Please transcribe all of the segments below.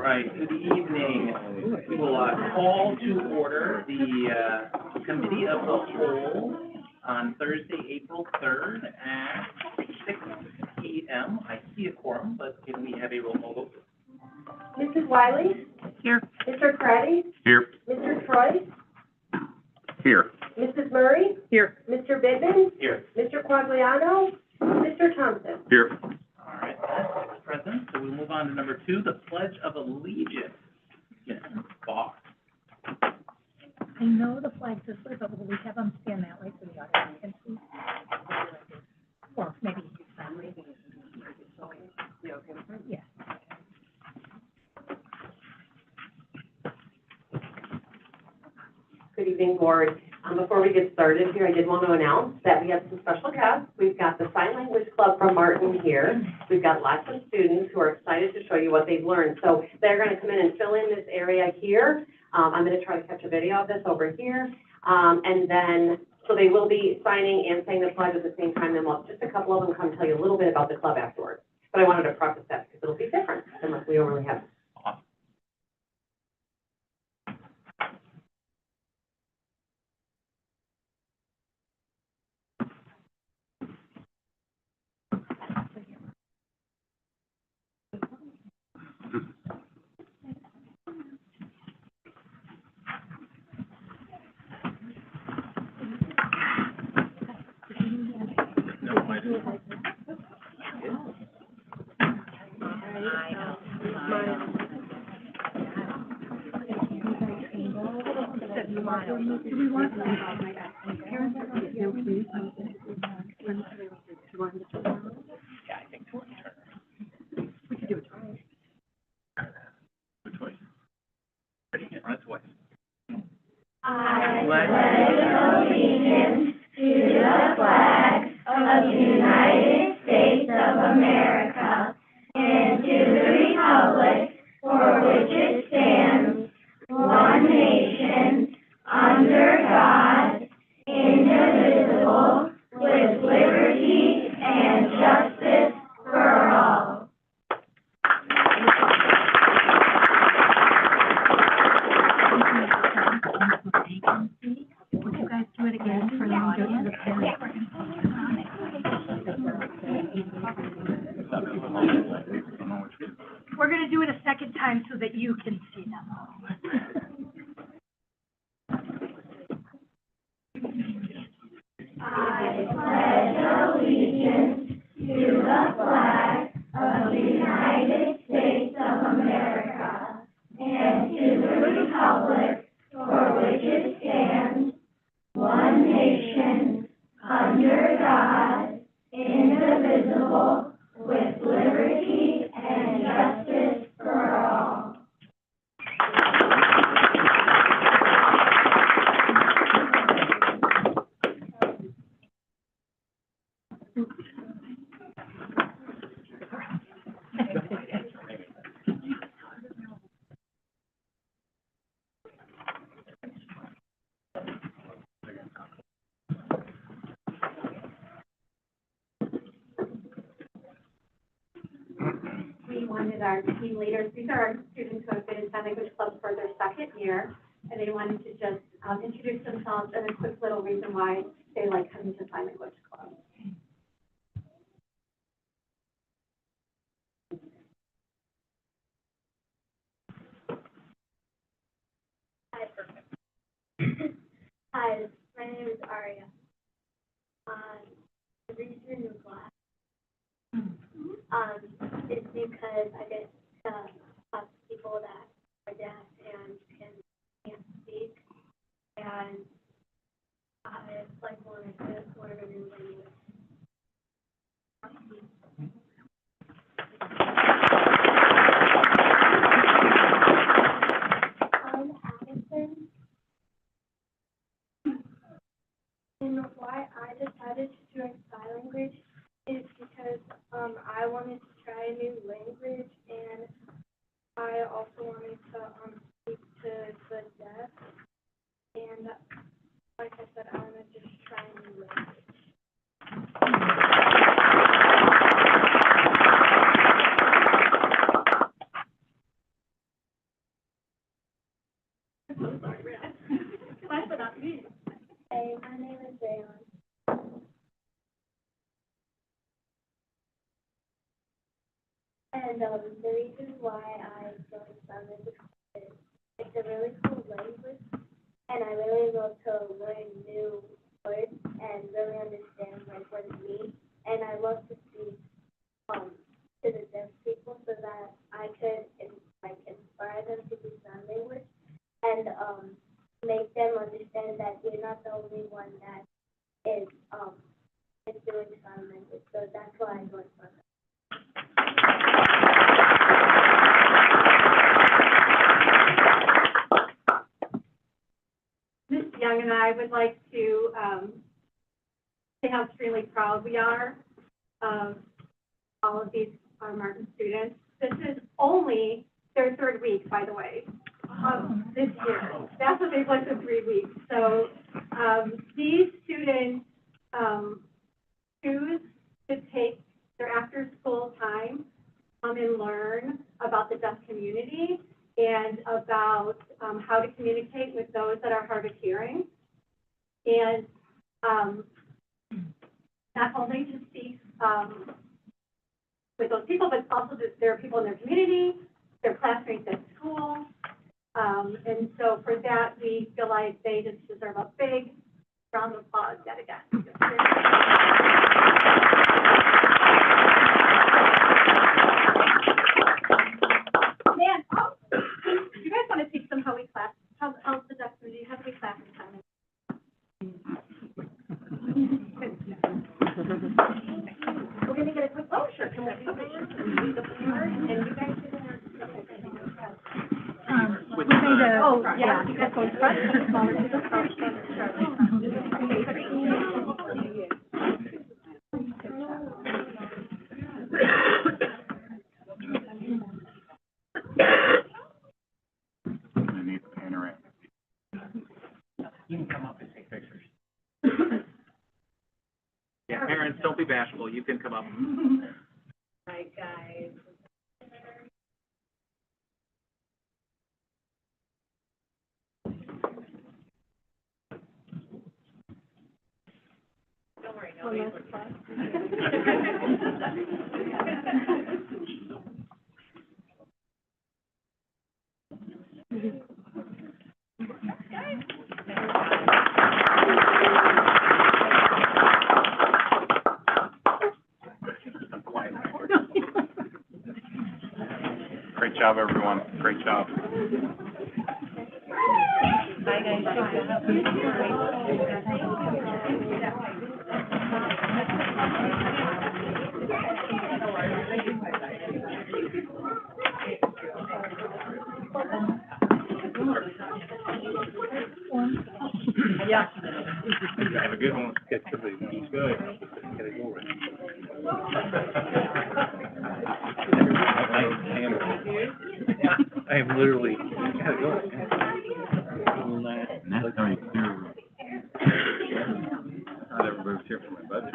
right, good evening. We will call to order the Committee of the Whole on Thursday, April 3rd at 6 p.m. I see a quorum, but can we have a roll call vote? Mrs. Wiley? Here. Mr. Craddy? Here. Mr. Troy? Here. Mrs. Murray? Here. Mr. Bidman? Here. Mr. Quagliano? Mr. Thompson? Here. All right, that's present, so we'll move on to number 2, the Pledge of Allegiance. Ms. Barr. I know the flags this way, but will we have them stand that way so the audience can see? Or maybe you can sign it. Yeah. Good evening, board. Before we get started here, I did want to announce that we have some special guests. We've got the Sign Language Club from Martin here. We've got lots of students who are excited to show you what they've learned. So they're going to come in and fill in this area here. I'm going to try to catch a video of this over here. And then, so they will be signing and saying the pledge at the same time. Then just a couple of them come tell you a little bit about the club afterwards. But I wanted to preface that because it'll be different than what we normally have. Do we want to? Yeah, I think so. We could do it twice. Good choice. Ready? Run it twice. I pledge allegiance to the flag of the United States of America and to the republic for which it stands, one nation, under God, indivisible, with liberty and justice for all. Would you guys do it again for the audience? We're gonna do it a second time so that you can see them. I pledge allegiance to the flag of the United States of America and to the republic for which it stands, one nation, under God, indivisible, with liberty and justice for all. We wanted our team leaders, these are our students who have been in Sign Language Club for their second year, and they wanted to just introduce themselves and a quick little reason why they like coming to Sign Language Club. Hi, perfect. Hi, my name is Aria. The reason in class is because I get to talk to people that are deaf and can't speak, and I like wanted to learn a new language. I'm Addison, and why I decided to join sign language is because I wanted to try a new language, and Hi, my name is Rayon. And the reason why I joined sign language is it's a really cool language, and I really love to learn new words and really understand like what it means. And I love to speak to the deaf people so that I could inspire them to do sign language and make them understand that we're not the only one that is doing sign language. So that's why I joined sign language. Ms. Young and I would like to say how extremely proud we are of all of these Martin students. This is only their third week, by the way, this year. That's what they've learned in 3 weeks. So these students choose to take their after-school time, come and learn about the deaf community and about how to communicate with those that are hard of hearing. And not only to speak with those people, but also that there are people in their community, their classmates at school. And so for that, we feel like they just deserve a big round of applause yet again. Man, you guys want to teach them how we class, how the deaf community, how do we class in time? We're going to get a quick, oh, sure, can we do the floor, and you guys can we're going to, oh, yeah, that goes front, smaller to the front. I need the panoramic. You can come up and take pictures. Yeah, parents, don't be bashful, you can come up. Hi, guys. Don't worry, nobody's Great job, everyone. Great job. Hi, guys. Yeah. Have a good one. Good. I am literally, gotta go. And that's coming through. Not everybody's here for my budget.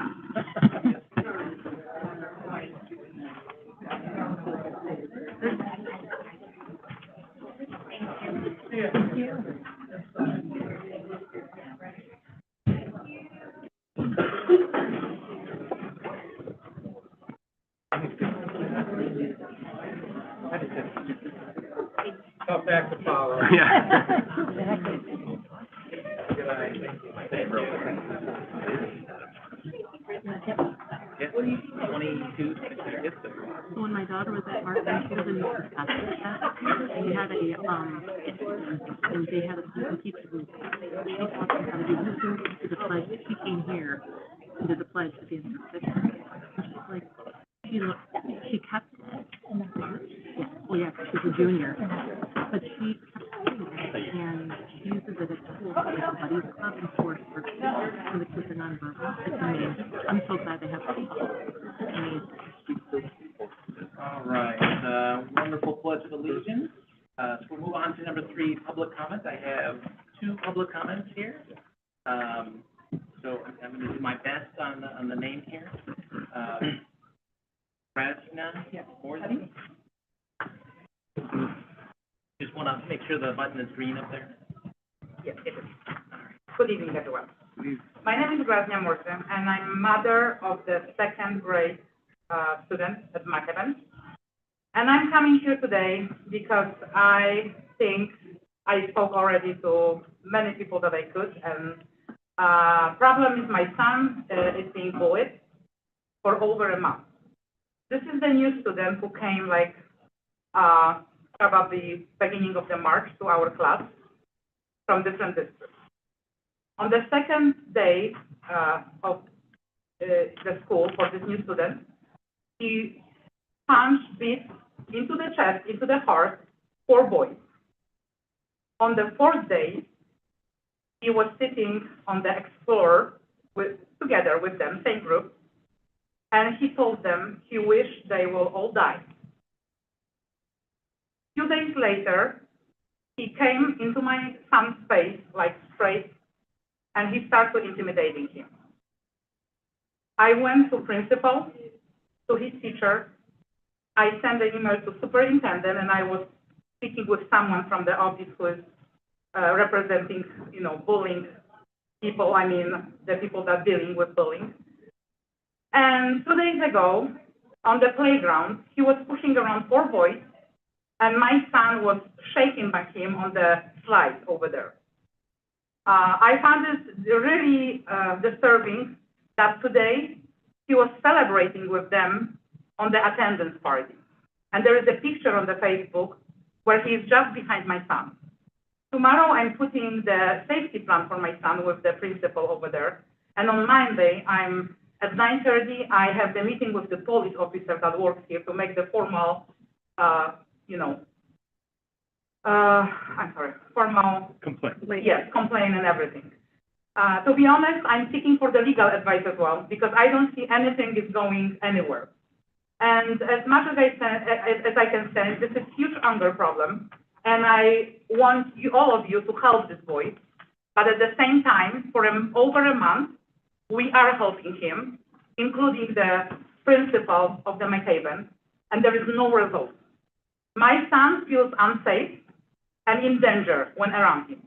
Thank you. Tough act to follow. Yeah. Yeah, 22, yes, sir. When my daughter was at Martin, she was in the discussion test, and we had and they had a teacher who, she taught them how to do listen to the pledge. She came here and did the pledge at the end of the sixth grade. And she's like, she kept it. Yeah, well, yeah, she's a junior, but she kept doing it, and she uses it at school, like a buddies club and course for when the kids are nonverbal. It's amazing. I'm so glad they have it. It's amazing. All right, wonderful pledge of allegiance. So we'll move on to number 3, public comment. I have 2 public comments here. So I'm going to do my best on the name here. Rajna Morsi. Just want to make sure the button is green up there. Yes, it is. Good evening, everyone. please. My name is Grazia Morton, and I'm mother of the second grade student at McEwan. And I'm coming here today because I think I spoke already to many people that I could, and problem is my son is being bullied for over a month. This is the new student who came like probably beginning of the March to our class from different districts. On the second day of the school for this new student, he punched, beat into the chest, into the heart, 4 boys. On the 4th day, he was sitting on the Explorer together with them, same group, and he told them he wished they will all die. 2 days later, he came into my son's face, like straight, and he started intimidating him. I went to principal, to his teacher. I sent an email to superintendent, and I was speaking with someone from the office who is representing, bullying people. I mean, the people that are dealing with bullying. And 2 days ago, on the playground, he was pushing around 4 boys, and my son was shaken by him on the slide over there. I found it really disturbing that today he was celebrating with them on the attendance party. And there is a picture on the Facebook where he is just behind my son. Tomorrow I'm putting the safety plan for my son with the principal over there. And on Monday, I'm at 9:30, I have the meeting with the police officer that works here to make the formal, formal Complaint. yes, complaint and everything. To be honest, I'm seeking for the legal advice as well, because I don't see anything is going anywhere. And as much as I can say, this is huge anger problem, and I want all of you to help this boy. But at the same time, for over a month, we are helping him, including the principal of the McEwan, and there is no result. My son feels unsafe and in danger when around him.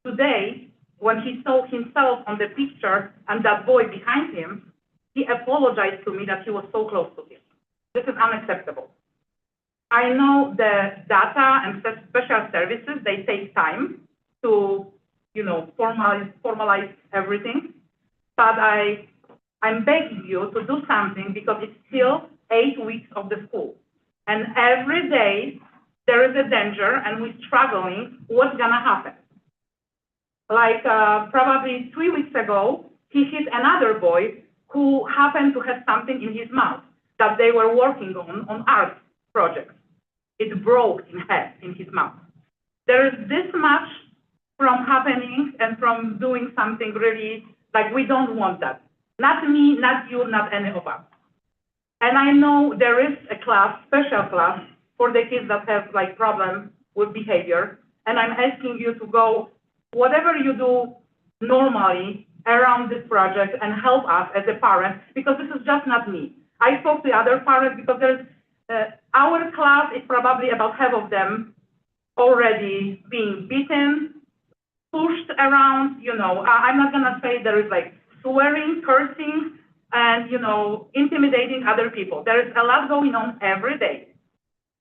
Today, when he saw himself on the picture and that boy behind him, he apologized to me that he was so close to him. This is unacceptable. I know the data and special services, they take time to, formalize everything, but I'm begging you to do something because it's still 8 weeks of the school. And every day there is a danger and we're struggling, what's gonna happen? Like probably 3 weeks ago, he hit another boy who happened to have something in his mouth that they were working on art projects. It broke in half in his mouth. There is this much from happening and from doing something really, like we don't want that. Not me, not you, not any of us. And I know there is a class, special class, for the kids that have like problems with behavior. And I'm asking you to go, whatever you do normally around this project and help us as a parent, because this is just not me. I spoke to other parents because there's, our class is probably about half of them already being beaten, pushed around, I'm not gonna say there is like swearing, cursing, and, intimidating other people. There is a lot going on every day.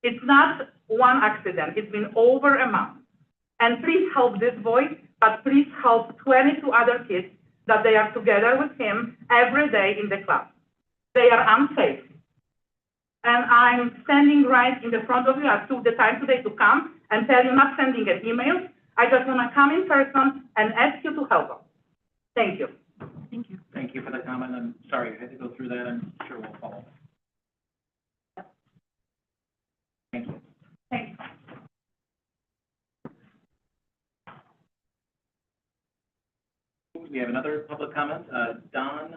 It's not one accident. It's been over a month. And please help this boy, but please help 22 other kids that they are together with him every day in the class. They are unsafe. And I'm standing right in the front of you. I took the time today to come and tell you not sending an email. I just want to come in person and ask you to help us. Thank you. Thank you. Thank you for the comment. I'm sorry I had to go through that. I'm sure we'll follow. Thank you. Thanks. We have another public comment, Don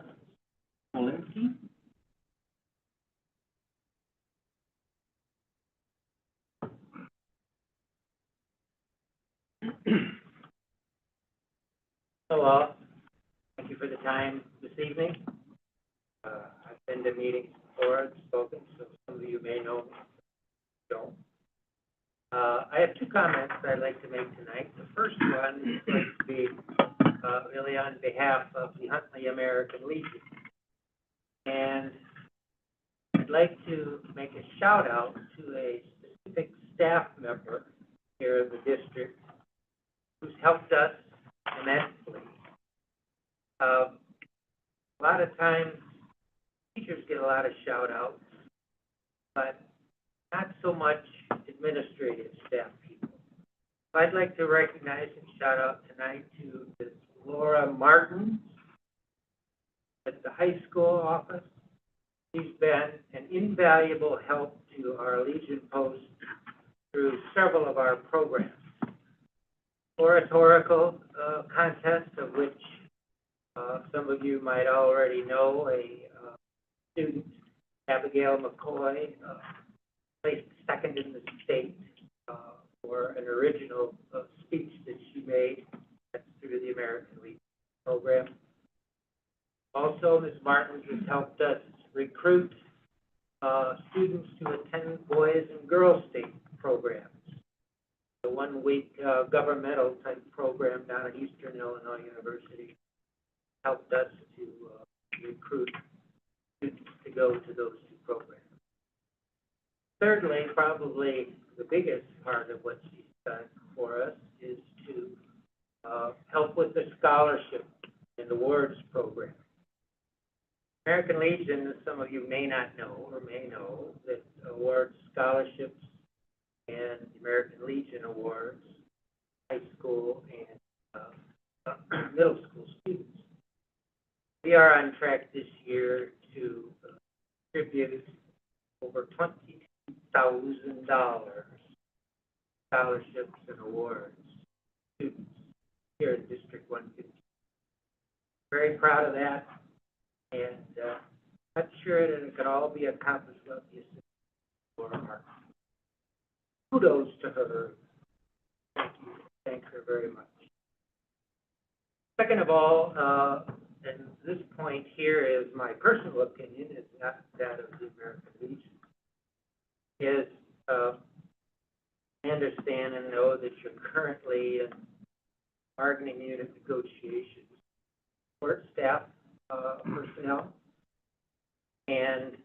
Molinsky. Hello, thank you for the time this evening. I've been to meetings before and spoken, so some of you may know me, don't. I have two comments I'd like to make tonight. The first one is going to be, really on behalf of the Huntley American Legion. And I'd like to make a shout out to a specific staff member here in the district who's helped us immensely. A lot of times, teachers get a lot of shout outs, but not so much administrative staff people. So I'd like to recognize and shout out tonight to Ms. Laura Martin at the high school office. She's been an invaluable help to our Legion Post through several of our programs. Oratorical contest, of which some of you might already know, a student, Abigail McCoy, placed second in the state for an original speech that she made. That's through the American Legion program. Also, Ms. Martin has helped us recruit students to attend Boys and Girls State programs. The 1-week governmental type program down at Eastern Illinois University helped us to recruit students to go to those two programs. Thirdly, probably the biggest part of what she's done for us is to help with the scholarship and awards program. American Legion, as some of you may not know or may know, that awards scholarships and the American Legion Awards, high school and middle school students. We are on track this year to distribute over $22,000 scholarships and awards to students here in District 150. Very proud of that, and not sure that it could all be accomplished without the assistance of Laura Martin. Kudos to her. Thank you. Thank her very much. Second of all, and this point here is my personal opinion, it's not that of the American Legion, is I understand and know that you're currently in bargaining unit negotiations for staff personnel. And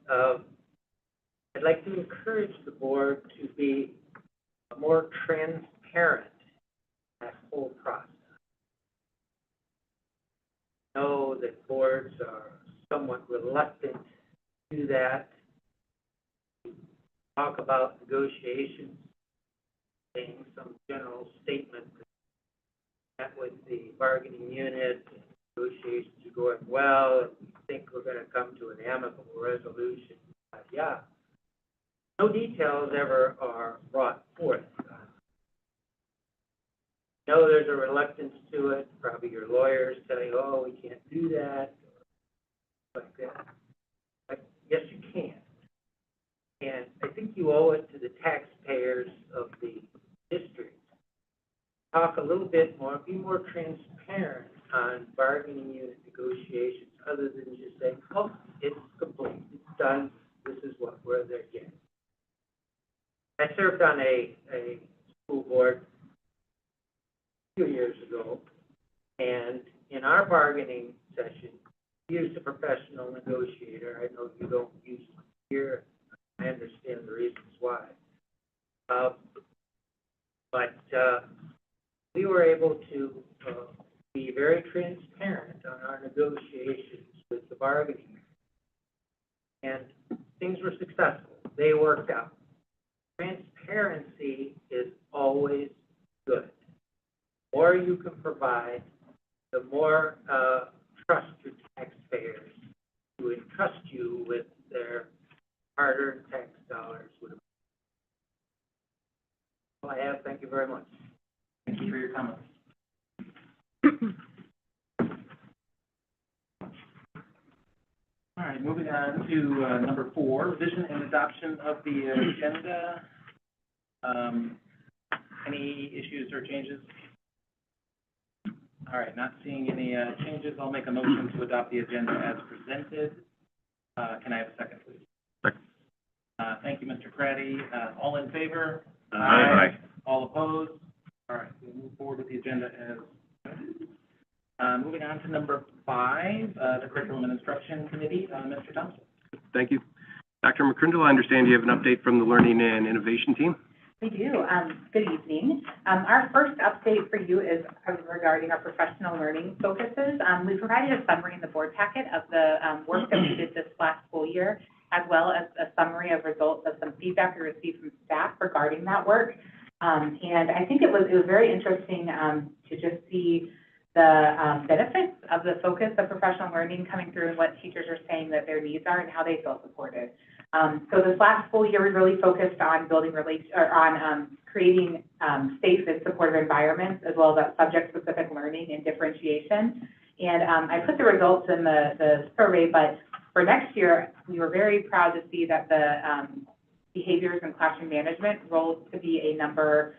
I'd like to encourage the board to be more transparent in that whole process. I know that boards are somewhat reluctant to do that, to talk about negotiations, saying some general statement that with the bargaining unit, negotiations are going well, and we think we're going to come to an amicable resolution. Yeah. No details ever are brought forth. I know there's a reluctance to it. Probably your lawyers tell you, oh, we can't do that, or like that. But yes, you can. And I think you owe it to the taxpayers of the district. Talk a little bit more, be more transparent on bargaining unit negotiations, other than just saying, oh, it's complete, it's done, this is what we're there getting. I served on a school board a few years ago, and in our bargaining session, we used a professional negotiator. I know you don't use one here. I understand the reasons why. But we were able to be very transparent on our negotiations with the bargaining unit. And things were successful. They worked out. Transparency is always good. The more you can provide, the more trust your taxpayers to entrust you with their hard-earned tax dollars. All I have. Thank you very much. Thank you for your comments. All right, moving on to number 4, revision and adoption of the agenda. Any issues or changes? All right, not seeing any changes. I'll make a motion to adopt the agenda as presented. Can I have a second, please? Second. Thank you, Mr. Craddy. All in favor? Aye. All opposed? All right, we'll move forward with the agenda as moving on to number 5, the Curriculum and Instruction Committee, Mr. Thompson. Thank you. Dr. McCrindle, I understand you have an update from the Learning and Innovation team. We do. Good evening. Our first update for you is regarding our professional learning focuses. We provided a summary in the board packet of the work that we did this last school year, as well as a summary of results of some feedback we received from staff regarding that work. And I think it was very interesting to just see the benefits of the focus of professional learning coming through and what teachers are saying that their needs are and how they feel supported. So this last school year, we really focused on building creating safe and supportive environments, as well as that subject-specific learning and differentiation. And I put the results in the survey, but for next year, we were very proud to see that the behaviors and classroom management rose to be a number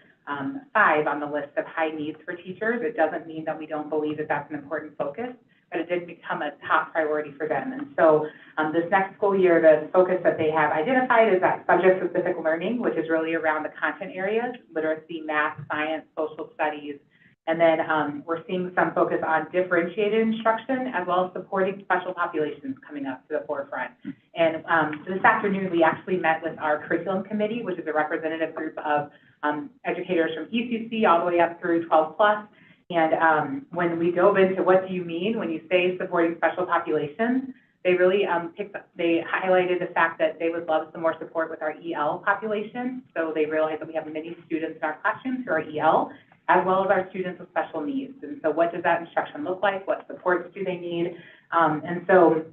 5 on the list of high needs for teachers. It doesn't mean that we don't believe that that's an important focus, but it did become a top priority for them. And so this next school year, the focus that they have identified is that subject-specific learning, which is really around the content areas, literacy, math, science, social studies. And then we're seeing some focus on differentiated instruction, as well as supporting special populations coming up to the forefront. And this afternoon, we actually met with our curriculum committee, which is a representative group of educators from ECC all the way up through 12 plus. And when we dove into what do you mean when you say supporting special populations, they really they highlighted the fact that they would love some more support with our EL population. So they realized that we have many students in our classrooms who are EL, as well as our students with special needs. And so what does that instruction look like? What supports do they need? And so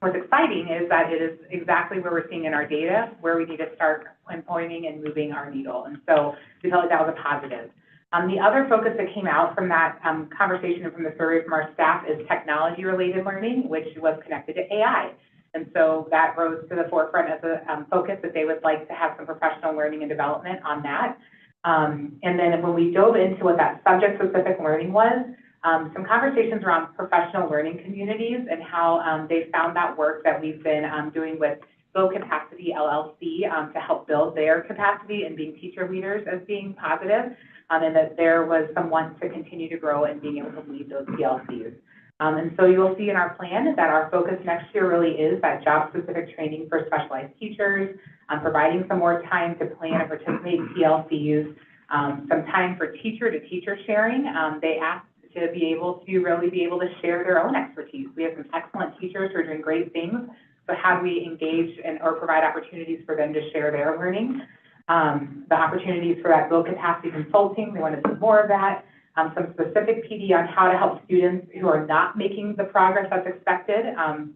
what's exciting is that it is exactly where we're seeing in our data where we need to start pinpointing and moving our needle. And so we felt like that was a positive. The other focus that came out from that conversation and from the survey from our staff is technology-related learning, which was connected to AI. And so that rose to the forefront as a focus that they would like to have some professional learning and development on that. And then when we dove into what that subject-specific learning was, some conversations around professional learning communities and how they found that work that we've been doing with Build Capacity LLC to help build their capacity and being teacher leaders as being positive. And that there was some want to continue to grow and being able to lead those PLCs. And so you'll see in our plan that our focus next year really is that job-specific training for specialized teachers, providing some more time to plan and participate in PLCs, some time for teacher-to-teacher sharing. They asked to be able to share their own expertise. We have some excellent teachers who are doing great things, so how do we engage or provide opportunities for them to share their learning? The opportunities for that Build Capacity consulting, we want to do more of that. Some specific PD on how to help students who are not making the progress that's expected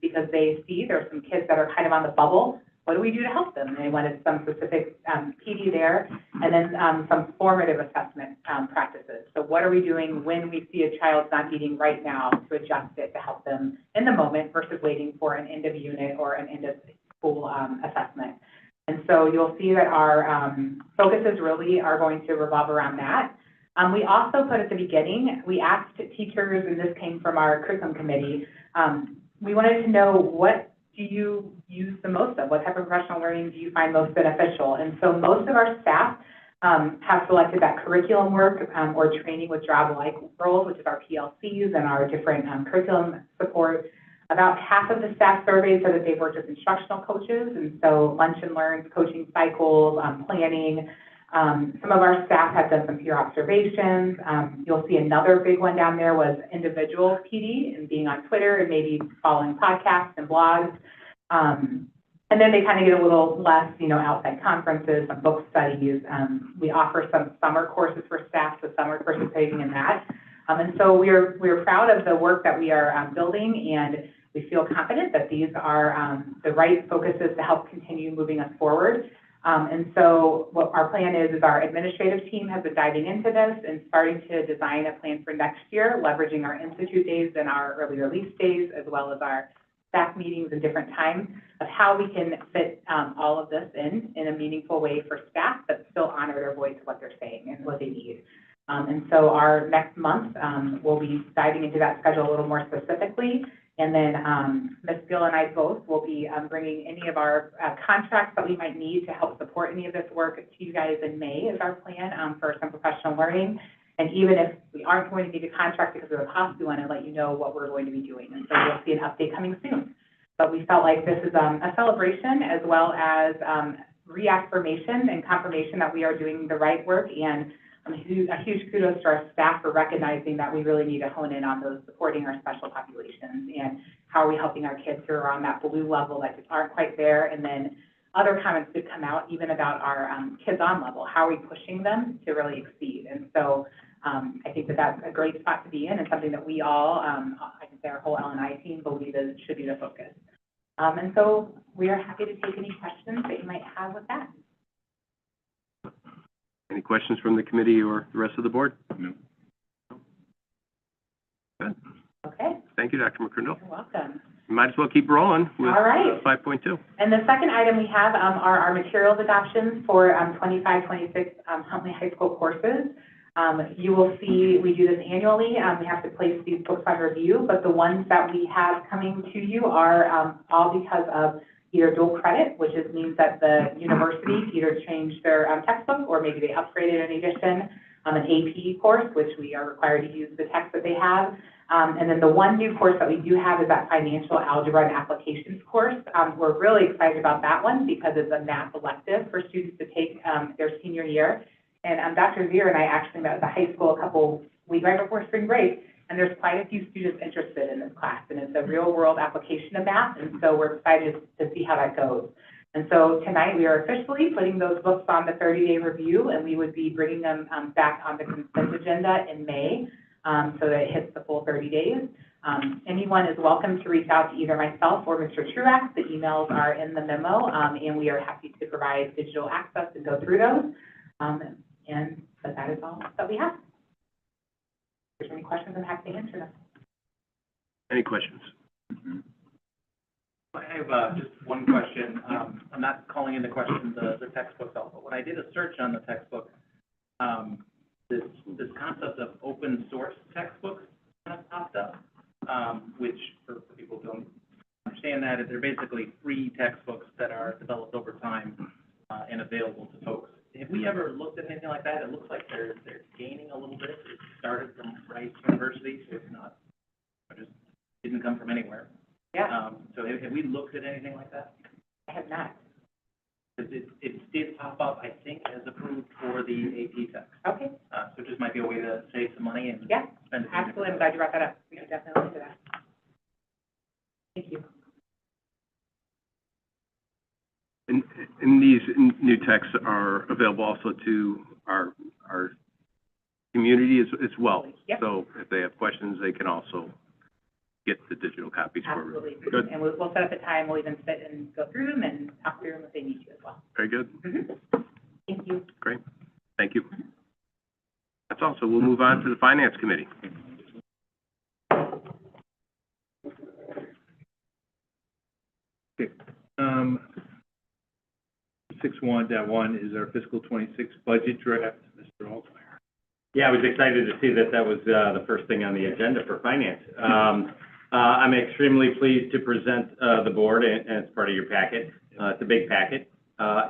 because they see there's some kids that are kind of on the bubble. What do we do to help them? And they wanted some specific PD there, and then some formative assessment practices. So what are we doing when we see a child's not eating right now to adjust it to help them in the moment versus waiting for an end of unit or an end of school assessment. And so you'll see that our focuses really are going to revolve around that. We also put at the beginning, we asked teachers, and this came from our curriculum committee, we wanted to know what do you use the most of? What type of professional learning do you find most beneficial? And so most of our staff have selected that curriculum work or training with job-like roles, which is our PLCs and our different curriculum support. About half of the staff surveyed said that they've worked with instructional coaches, and so lunch and learns, coaching cycles, planning. Some of our staff have done some peer observations. You'll see another big one down there was individual PD and being on Twitter and maybe following podcasts and blogs. And then they kind of get a little less, outside conferences, some book studies. We offer some summer courses for staff, so some are participating in that. And so we're proud of the work that we are building, and we feel confident that these are the right focuses to help continue moving us forward. And so what our plan is our administrative team has been diving into this and starting to design a plan for next year, leveraging our institute days and our early release days, as well as our staff meetings and different times of how we can fit all of this in a meaningful way for staff, but still honor their voice of what they're saying and what they need. And so our next month, we'll be diving into that schedule a little more specifically And then, Ms. Gill and I both will be, bringing any of our, contracts that we might need to help support any of this work to you guys in May is our plan, for some professional learning. And even if we aren't going to need a contract because of the cost, we want to let you know what we're going to be doing. And so you'll see an update coming soon. But we felt like this is, a celebration as well as, reaffirmation and confirmation that we are doing the right work, and a huge kudos to our staff for recognizing that we really need to hone in on those supporting our special populations and how are we helping our kids who are on that blue level that just aren't quite there. And then other comments did come out even about our kids on level. How are we pushing them to really exceed? And so I think that that's a great spot to be in and something that we all, I can say our whole L&I team believe is should be the focus. And so we are happy to take any questions that you might have with that. Any questions from the committee or the rest of the board? No. Good. Okay, Thank you, Dr. McCrindle. you're welcome. You might as well keep rolling with All right. 5.2. And the second item we have are our materials adoptions for 25-26 Huntley High School courses. You will see we do this annually. We have to place these books on review, but the ones that we have coming to you are all because of either dual credit, which means that the university either changed their textbook or maybe they upgraded an edition, an AP course, which we are required to use the text that they have. And then the one new course that we do have is that financial algebra and applications course. We're really excited about that one because it's a math elective for students to take their senior year. And Dr. Zier and I actually met at the high school a couple weeks right before spring break, and there's quite a few students interested in this class, and it's a real-world application of math, and so we're excited to see how that goes. And so tonight we are officially putting those books on the 30-day review, and we would be bringing them back on the consent agenda in May, so that it hits the full 30 days. Anyone is welcome to reach out to either myself or Mr. Truax. The emails are in the memo, and we are happy to provide digital access and go through those. But that is all that we have. If there's any questions, I'm happy to answer them. Any questions? I have just one question. I'm not calling into question the textbook though, but when I did a search on the textbook, this concept of open source textbooks kind of popped up, which for people who don't understand that, they're basically free textbooks that are developed over time and available to folks. Have we ever looked at anything like that? It looks like they're gaining a little bit. It started from Rice University, so it's not, it just didn't come from anywhere. Yeah, So have we looked at anything like that? I have not. Because it did pop up, I think, as approved for the AP text. Okay, So it just might be a way to save some money and yeah, spend it. absolutely. I'm glad you brought that up. We can definitely look into that. Thank you. And these new texts are available also to our community as well. Yep. So if they have questions, they can also get the digital copies for Absolutely. Good. And we'll set up a time. We'll even sit and go through them and talk through them if they need to as well. Very good. Thank you. Great. Thank you. That's all. So we'll move on to the Finance Committee. Okay. 6.1.1 is our fiscal 26 budget draft, Mr. Altmeyer. Yeah, I was excited to see that was the first thing on the agenda for finance. I'm extremely pleased to present the board, and it's part of your packet. It's a big packet.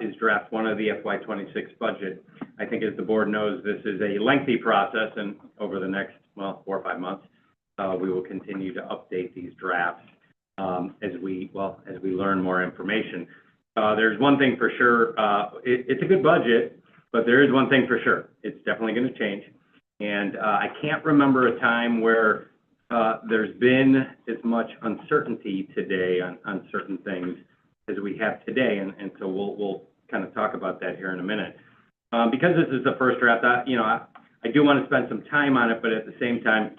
Is draft one of the FY26 budget. I think as the board knows, this is a lengthy process, and over the next, 4 or 5 months, we will continue to update these drafts as we learn more information. There's one thing for sure, it's a good budget, but there is one thing for sure. It's definitely going to change. And I can't remember a time where there's been as much uncertainty today on certain things as we have today. And so we'll kind of talk about that here in a minute. Because this is the first draft, I do want to spend some time on it, but at the same time,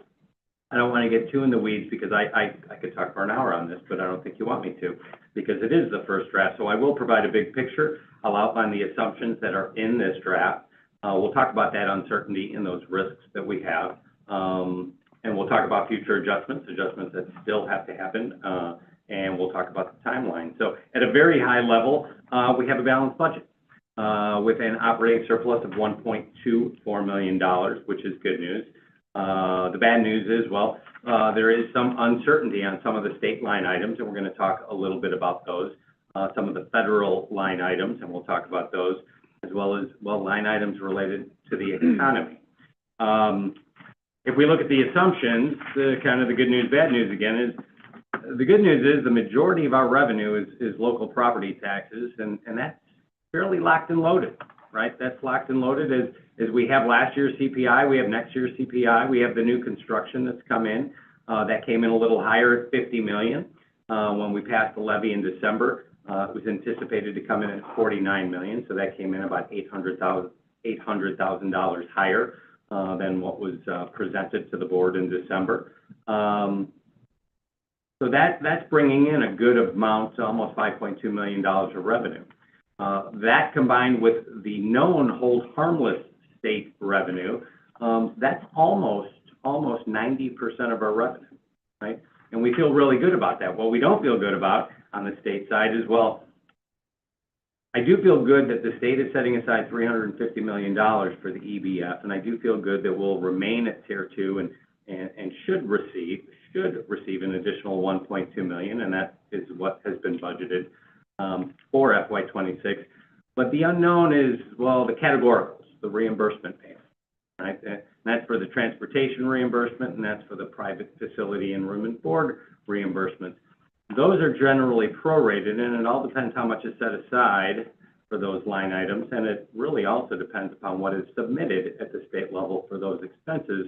I don't want to get too in the weeds because I could talk for an hour on this, but I don't think you want me to because it is the first draft. So I will provide a big picture. I'll outline the assumptions that are in this draft. We'll talk about that uncertainty and those risks that we have. And we'll talk about future adjustments that still have to happen. And we'll talk about the timeline. So at a very high level, we have a balanced budget with an operating surplus of $1.24 million, which is good news. The bad news is, well, there is some uncertainty on some of the state line items, and we're going to talk a little bit about those. Some of the federal line items, and we'll talk about those, as well as, well, line items related to the economy. If we look at the assumptions, the kind of the good news, bad news again is, the good news is the majority of our revenue is local property taxes, and that's fairly locked and loaded, right? That's locked and loaded as we have last year's CPI, we have next year's CPI, we have the new construction that's come in. That came in a little higher at $50 million. When we passed the levy in December, it was anticipated to come in at $49 million, so that came in about $800,000 higher than what was presented to the board in December. So that's bringing in a good amount, almost $5.2 million of revenue. That combined with the known hold harmless state revenue, that's almost 90% of our revenue, right? And we feel really good about that. What we don't feel good about on the state side is, well, I do feel good that the state is setting aside $350 million for the EBF, and I do feel good that we'll remain at Tier 2 and should receive an additional $1.2 million, and that is what has been budgeted for FY26. But the unknown is, well, the categoricals, the reimbursement payment, right? And that's for the transportation reimbursement, and that's for the private facility and room and board reimbursement. Those are generally prorated, and it all depends how much is set aside for those line items, and it really also depends upon what is submitted at the state level for those expenses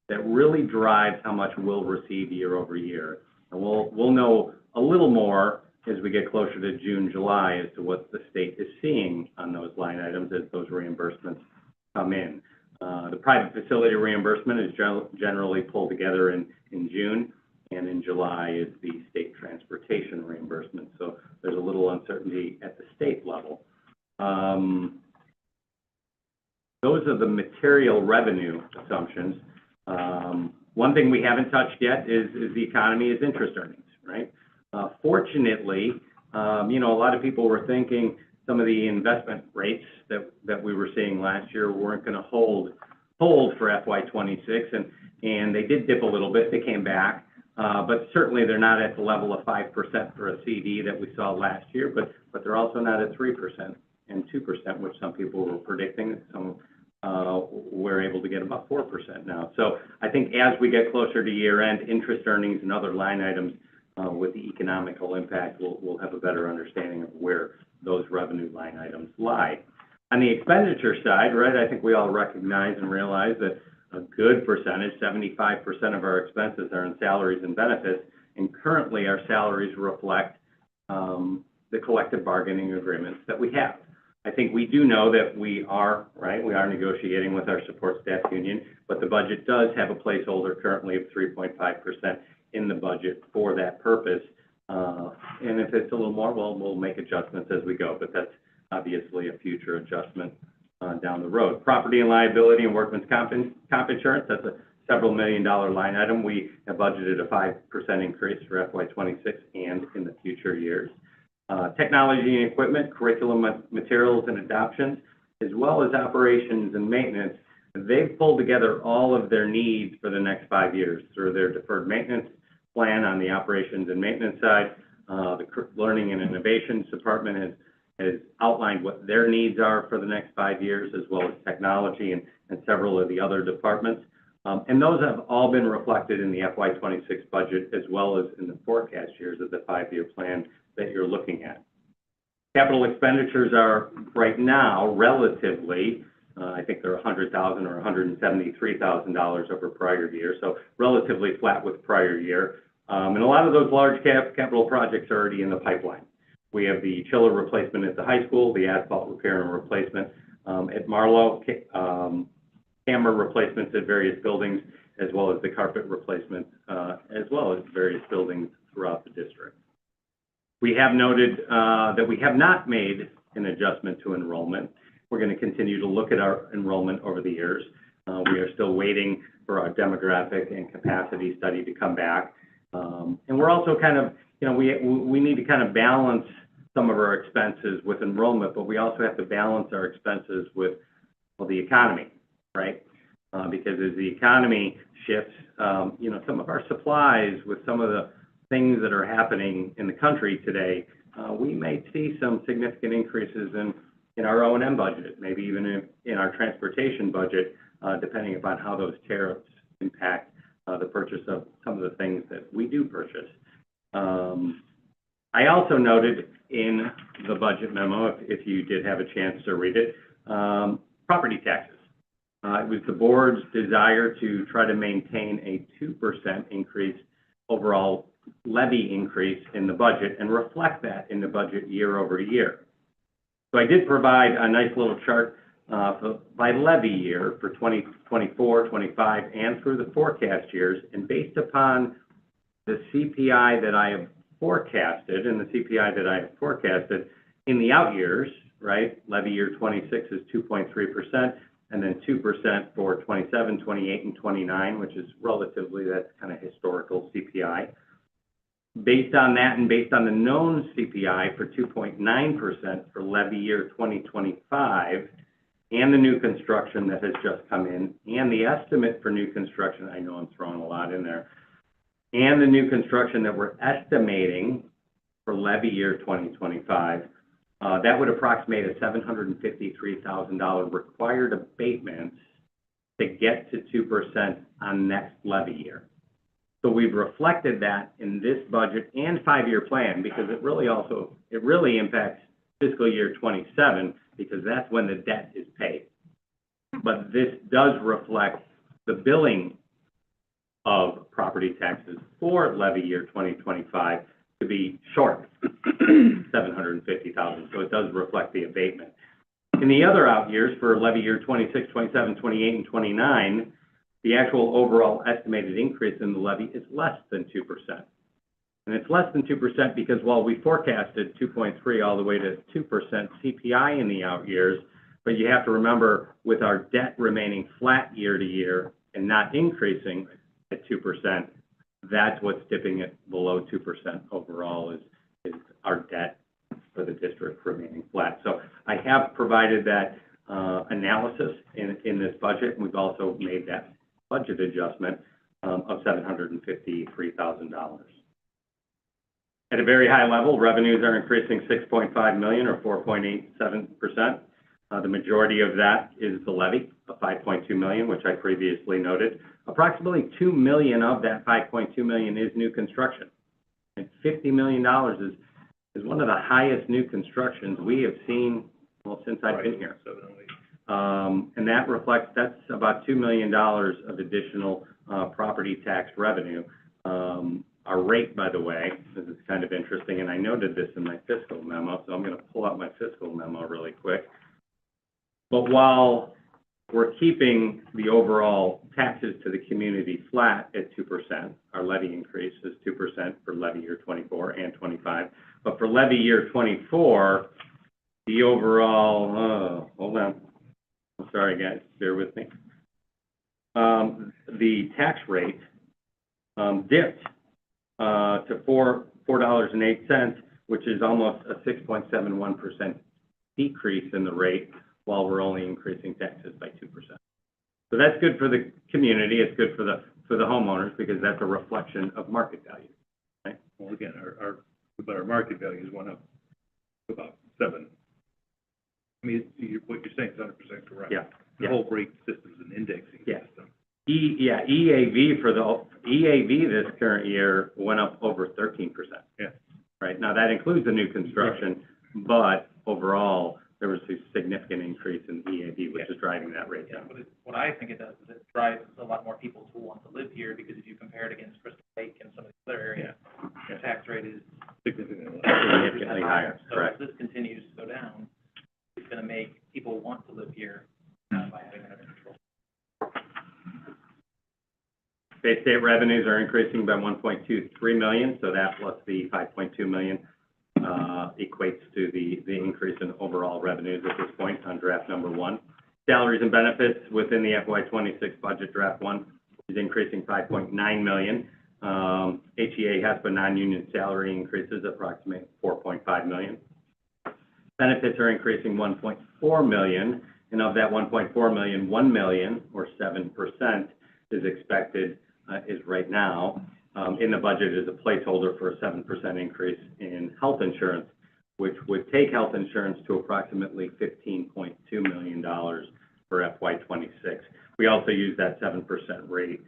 that really drives how much we'll receive year over year. And we'll know a little more as we get closer to June, July, as to what the state is seeing on those line items as those reimbursements come in. The private facility reimbursement is generally pulled together in June, and in July is the state transportation reimbursement. So there's a little uncertainty at the state level. Those are the material revenue assumptions. One thing we haven't touched yet is the economy, is interest earnings, right? Fortunately, you know, a lot of people were thinking some of the investment rates that we were seeing last year weren't going to hold for FY26, and they did dip a little bit. They came back, but certainly they're not at the level of 5% for a CD that we saw last year, but they're also not at 3% and 2%, which some people were predicting. Some we're able to get about 4% now. So I think as we get closer to year end, interest earnings and other line items with the economical impact, we'll have a better understanding of where those revenue line items lie. On the expenditure side, right, I think we all recognize and realize that a good percentage, 75% of our expenses are in salaries and benefits, and currently our salaries reflect the collective bargaining agreements that we have. I think we do know that we are negotiating with our support staff union, but the budget does have a placeholder currently of 3.5% in the budget for that purpose. And if it's a little more, well, we'll make adjustments as we go, but that's obviously a future adjustment down the road. Property and liability and workman's comp insurance, that's a several $1 million line item. We have budgeted a 5% increase for FY26 and in the future years. Technology and equipment, curriculum materials and adoptions, as well as operations and maintenance, they've pulled together all of their needs for the next 5 years through their deferred maintenance plan on the operations and maintenance side. The Learning and Innovations Department has outlined what their needs are for the next 5 years, as well as technology and several of the other departments. And those have all been reflected in the FY26 budget, as well as in the forecast years of the 5-year plan that you're looking at. Capital expenditures are right now relatively, I think they're $100,000 or $173,000 over prior year, so relatively flat with prior year. And a lot of those large capital projects are already in the pipeline. We have the chiller replacement at the high school, the asphalt repair and replacement at Marlowe, camera replacements at various buildings, as well as the carpet replacement, as well as various buildings throughout the district. We have noted that we have not made an adjustment to enrollment. We're going to continue to look at our enrollment over the years. We are still waiting for our demographic and capacity study to come back. And we're also kind of, you know, we need to kind of balance some of our expenses with enrollment, but we also have to balance our expenses with, well, the economy, right? because as the economy shifts, some of our supplies with some of the things that are happening in the country today, we may see some significant increases in our O&M budget, maybe even in our transportation budget, depending upon how those tariffs impact the purchase of some of the things that we do purchase. I also noted in the budget memo, if you did have a chance to read it, property taxes. It was the board's desire to try to maintain a 2% increase, overall levy increase in the budget, and reflect that in the budget year over year. So I did provide a nice little chart by levy year for 2024, 25, and through the forecast years, and based upon the CPI that I have forecasted, and the CPI that I have forecasted in the out years, right? Levy year 26 is 2.3%, and then 2% for 27, 28, and 29, which is relatively that kind of historical CPI. Based on that and based on the known CPI for 2.9% for levy year 2025, and the new construction that has just come in, and the estimate for new construction, I know I'm throwing a lot in there, and the new construction that we're estimating for levy year 2025, that would approximate a $753,000 required abatement to get to 2% on next levy year. So we've reflected that in this budget and 5-year plan, because it really impacts fiscal year 27, because that's when the debt is paid. But this does reflect the billing of property taxes for levy year 2025 to be short $750,000. So it does reflect the abatement. In the other out years for levy year 26, 27, 28, and 29, the actual overall estimated increase in the levy is less than 2%. And it's less than 2% because while we forecasted 2.3 all the way to 2% CPI in the out years, but you have to remember with our debt remaining flat year to year and not increasing at 2%, that's what's dipping it below 2% overall is our debt for the district remaining flat. So I have provided that analysis in this budget, and we've also made that budget adjustment of $753,000. At a very high level, revenues are increasing $6.5 million or 4.87%. The majority of that is the levy of $5.2 million, which I previously noted. Approximately $2 million of that $5.2 million is new construction. And $50 million is one of the highest new constructions we have seen, well, since I've been here. And that reflects, that's about $2 million of additional property tax revenue. Our rate, by the way, this is kind of interesting, and I noted this in my fiscal memo, so I'm going to pull out my fiscal memo really quick. But while we're keeping the overall taxes to the community flat at 2%, our levy increase is 2% for levy year 24 and 25. But for levy year 24, the overall, hold on. I'm sorry, guys, bear with me. The tax rate dipped to $4.08, which is almost a 6.71% decrease in the rate, while we're only increasing taxes by 2%. So that's good for the community. It's good for the homeowners because that's a reflection of market value. Right? Well, again, our market values went up about 7. I mean, what you're saying is 100% correct. Yeah. The whole rate system is an indexing system. EAV EAV this current year went up over 13%. Yeah. Right. Now that includes the new construction, but overall there was a significant increase in EAV, which is driving that rate down. But what I think it does is it drives a lot more people who want to live here, because if you compare it against Crystal Lake and some of the other areas, the tax rate is Significantly higher. So Correct. if this continues to go down, it's going to make people want to live here by having it under control. Bay State revenues are increasing by $1.23 million, so that plus the $5.2 million equates to the increase in overall revenues at this point on draft number 1. Salaries and benefits within the FY26 budget draft 1 is increasing $5.9 million. HEA HESPA non-union salary increases approximate $4.5 million. Benefits are increasing $1.4 million, And of that 1.4 million, 1 million, or 7%, is expected, is right now, in the budget is a placeholder for a 7% increase in health insurance, which would take health insurance to approximately $15.2 million for FY '26. We also use that 7% rate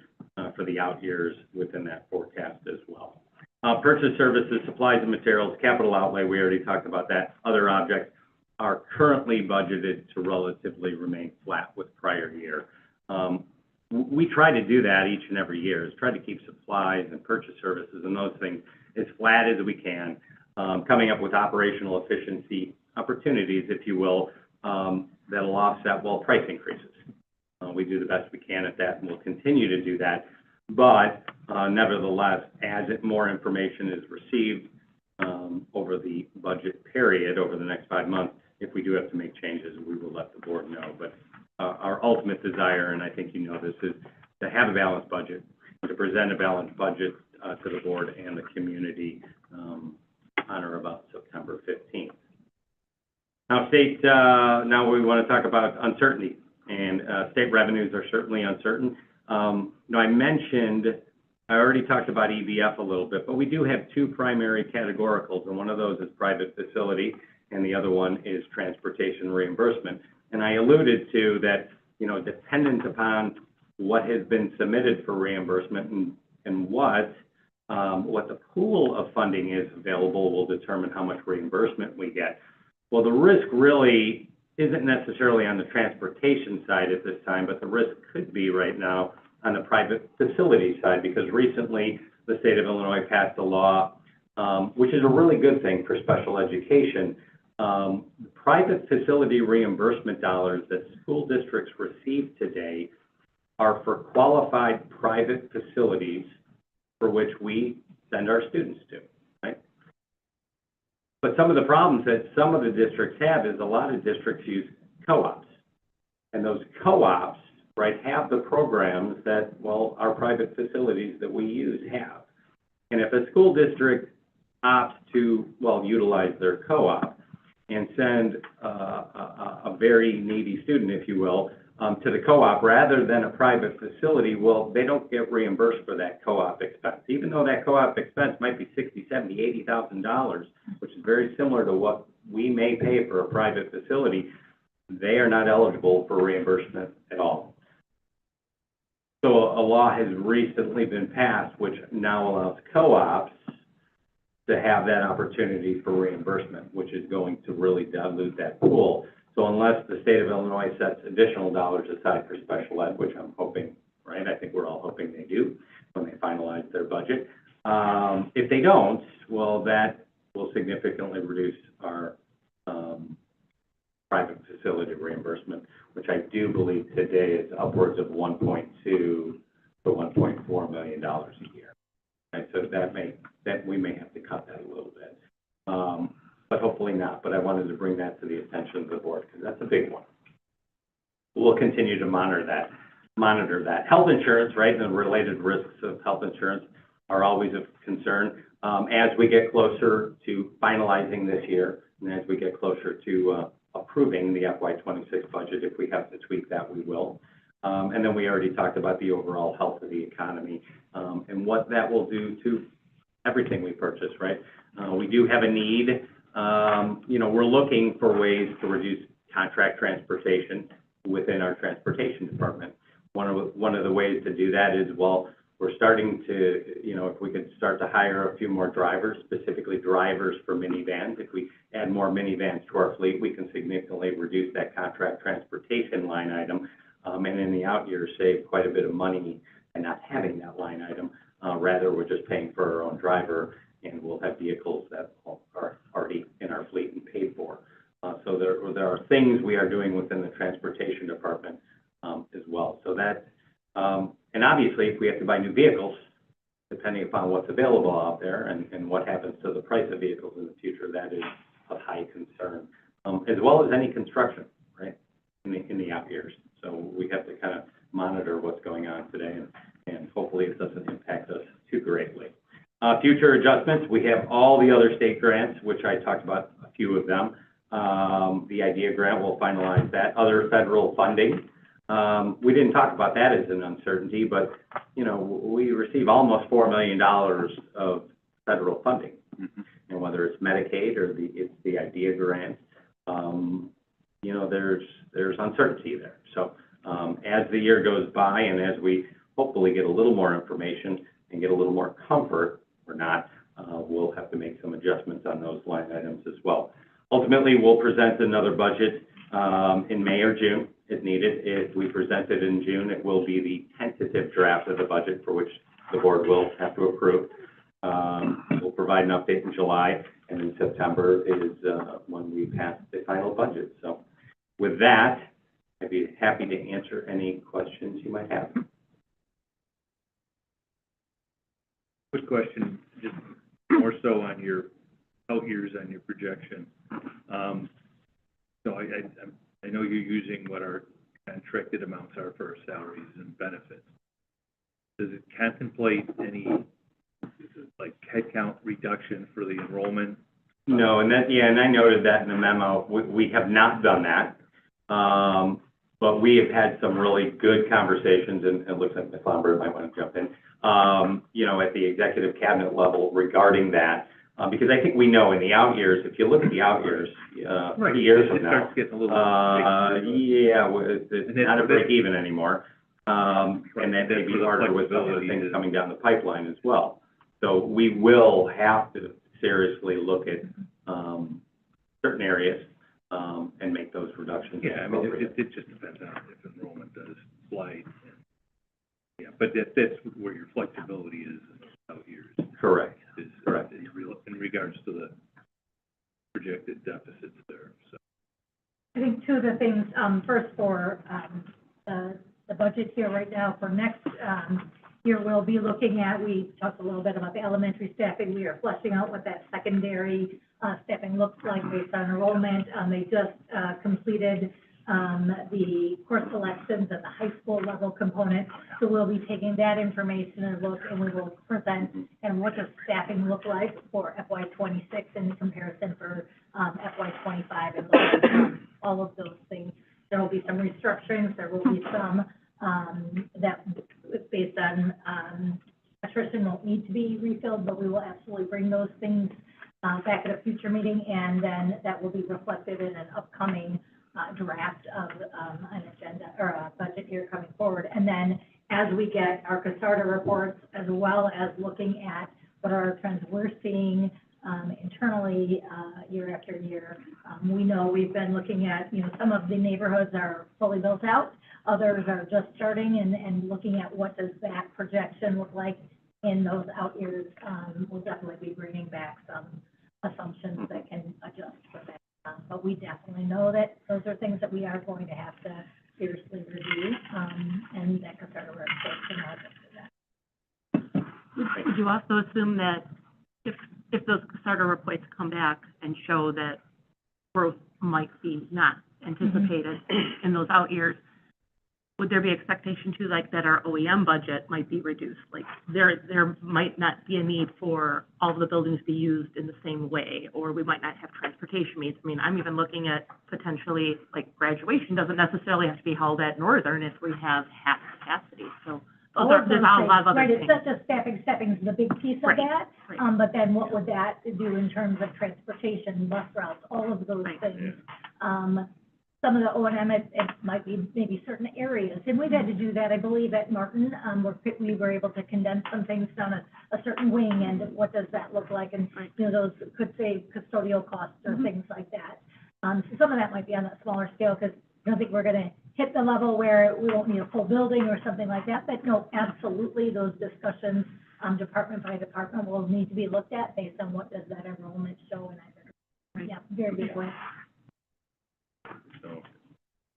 for the out years within that forecast as well. Purchase services, supplies and materials, capital outlay, we already talked about that. Other objects are currently budgeted to relatively remain flat with prior year. We try to do that each and every year, is try to keep supplies and purchase services and those things as flat as we can, coming up with operational efficiency opportunities, if you will, that'll offset, well, price increases. We do the best we can at that, and we'll continue to do that. But nevertheless, as more information is received over the budget period, over the next 5 months, if we do have to make changes, we will let the board know. But our ultimate desire, and I think you know this, is to have a balanced budget, to present a balanced budget to the board and the community on or about September 15th. Now, now we want to talk about uncertainty, and state revenues are certainly uncertain. Now, I already talked about EBF a little bit, but we do have two primary categoricals, and one of those is private facility, and the other one is transportation reimbursement. And I alluded to that, dependent upon what has been submitted for reimbursement and what the pool of funding is available will determine how much reimbursement we get. Well, the risk really isn't necessarily on the transportation side at this time, but the risk could be right now on the private facility side, because recently the state of Illinois passed a law, which is a really good thing for special education. Private facility reimbursement dollars that school districts receive today are for qualified private facilities for which we send our students to, right? But some of the problems that some of the districts have is a lot of districts use co-ops. And those co-ops, right, have the programs that, well, our private facilities that we use have. And if a school district opts to, well, utilize their co-op and send a very needy student, if you will, to the co-op rather than a private facility, well, they don't get reimbursed for that co-op expense. Even though that co-op expense might be $60,000, $70,000, $80,000, which is very similar to what we may pay for a private facility, they are not eligible for reimbursement at all. So a law has recently been passed which now allows co-ops to have that opportunity for reimbursement, which is going to really dilute that pool. So unless the state of Illinois sets additional dollars aside for special ed, which I'm hoping, right, I think we're all hoping they do when they finalize their budget. If they don't, well, that will significantly reduce our private facility reimbursement, which I do believe today is upwards of $1.2 to $1.4 million a year. Right, so that we may have to cut that a little bit, but hopefully not. But I wanted to bring that to the attention of the board because that's a big one. We'll continue to monitor that. Health insurance, right, and the related risks of health insurance are always of concern. As we get closer to finalizing this year, and as we get closer to approving the FY '26 budget, if we have to tweak that, we will. And then we already talked about the overall health of the economy and what that will do to everything we purchase, right? We do have a need. We're looking for ways to reduce contract transportation within our transportation department. One of the ways to do that is, well, we're starting to, if we could start to hire a few more drivers, specifically drivers for minivans. If we add more minivans to our fleet, we can significantly reduce that contract transportation line item. And in the out years, save quite a bit of money and not having that line item. Rather, we're just paying for our own driver, and we'll have vehicles that are already in our fleet and paid for. So there are things we are doing within the transportation department as well. So that, and obviously, if we have to buy new vehicles, depending upon what's available out there and what happens to the price of vehicles in the future, that is of high concern, as well as any construction, right, in the out years. So we have to kind of monitor what's going on today, and hopefully it doesn't impact us too greatly. Future adjustments, we have all the other state grants, which I talked about a few of them. The IDEA grant will finalize that. Other federal funding, we didn't talk about that as an uncertainty, but, you know, we receive almost $4 million of federal funding. And whether it's Medicaid or it's the IDEA grant, you know, there's uncertainty there. So, as the year goes by and as we hopefully get a little more information and get a little more comfort, or not, we'll have to make some adjustments on those line items as well. Ultimately, we'll present another budget in May or June if needed. If we present it in June, it will be the tentative draft of the budget for which the board will have to approve. We'll provide an update in July, and in September is when we pass the final budget. So with that, I'd be happy to answer any questions you might have. Quick question, just more so on your out years on your projection. So I know you're using what our contracted amounts are for our salaries and benefits. Does it contemplate any, like, headcount reduction for the enrollment? No, and I noted that in the memo. We have not done that. But we have had some really good conversations, and it looks like Ms. Lombard might want to jump in, you know, at the executive cabinet level regarding that. Because I think we know in the out years, if you look at the out years, 3 years from now, It starts getting a little... it's not a break even anymore. And that may be harder with some of the things coming down the pipeline as well. So we will have to seriously look at certain areas and make those reductions. Yeah, I mean, it just depends on if enrollment does slide. Yeah, but that's where your flexibility is in those out years. Correct. Correct. In regards to the projected deficits there, so. I think two of the things, first for, the budget here right now for next, year, we'll be looking at, we talked a little bit about the elementary staffing. We are fleshing out what that secondary, staffing looks like based on enrollment. They just, completed, the course selections at the high school level component. So we'll be taking that information and look, and we will present, and what does staffing look like for FY '26 in comparison for, FY '25, and look at all of those things. There will be some restructurings, there will be some, that based on, attrition won't need to be refilled, but we will absolutely bring those things, back at a future meeting, and then that will be reflected in an upcoming, draft of, an agenda, or a budget here coming forward. And then as we get our CASARDA reports, as well as looking at what are trends we're seeing, internally, year after year, we know we've been looking at, you know, some of the neighborhoods are fully built out, others are just starting, and looking at what does that projection look like in those out years. We'll definitely be bringing back some assumptions that can adjust for that. But we definitely know that those are things that we are going to have to seriously review, and that CASARDA reports can help us with that. Would you also assume that if those CASARDA reports come back and show that growth might be not anticipated in those out years, would there be expectation too, like, that our OEM budget might be reduced? Like, there might not be a need for all of the buildings to be used in the same way, or we might not have transportation needs. I mean, I'm even looking at potentially, like, graduation doesn't necessarily have to be held at Northern if we have half capacity. So there's a lot of other right, things. it's not just staffing is the big piece of Right, that. right. But then what would that do in terms of transportation, bus routes, all of those Right. things? Some of the O&M, it might be maybe certain areas, and we've had to do that, I believe, at Martin, we were able to condense some things down a certain wing, and what does that look like, and, you know, those could save custodial costs or things like that. So some of that might be on a smaller scale, because I don't think we're gonna hit the level where we won't need a full building or something like that, but no, absolutely, those discussions, department by department will need to be looked at based on what does that enrollment show, and yeah, very good point. So,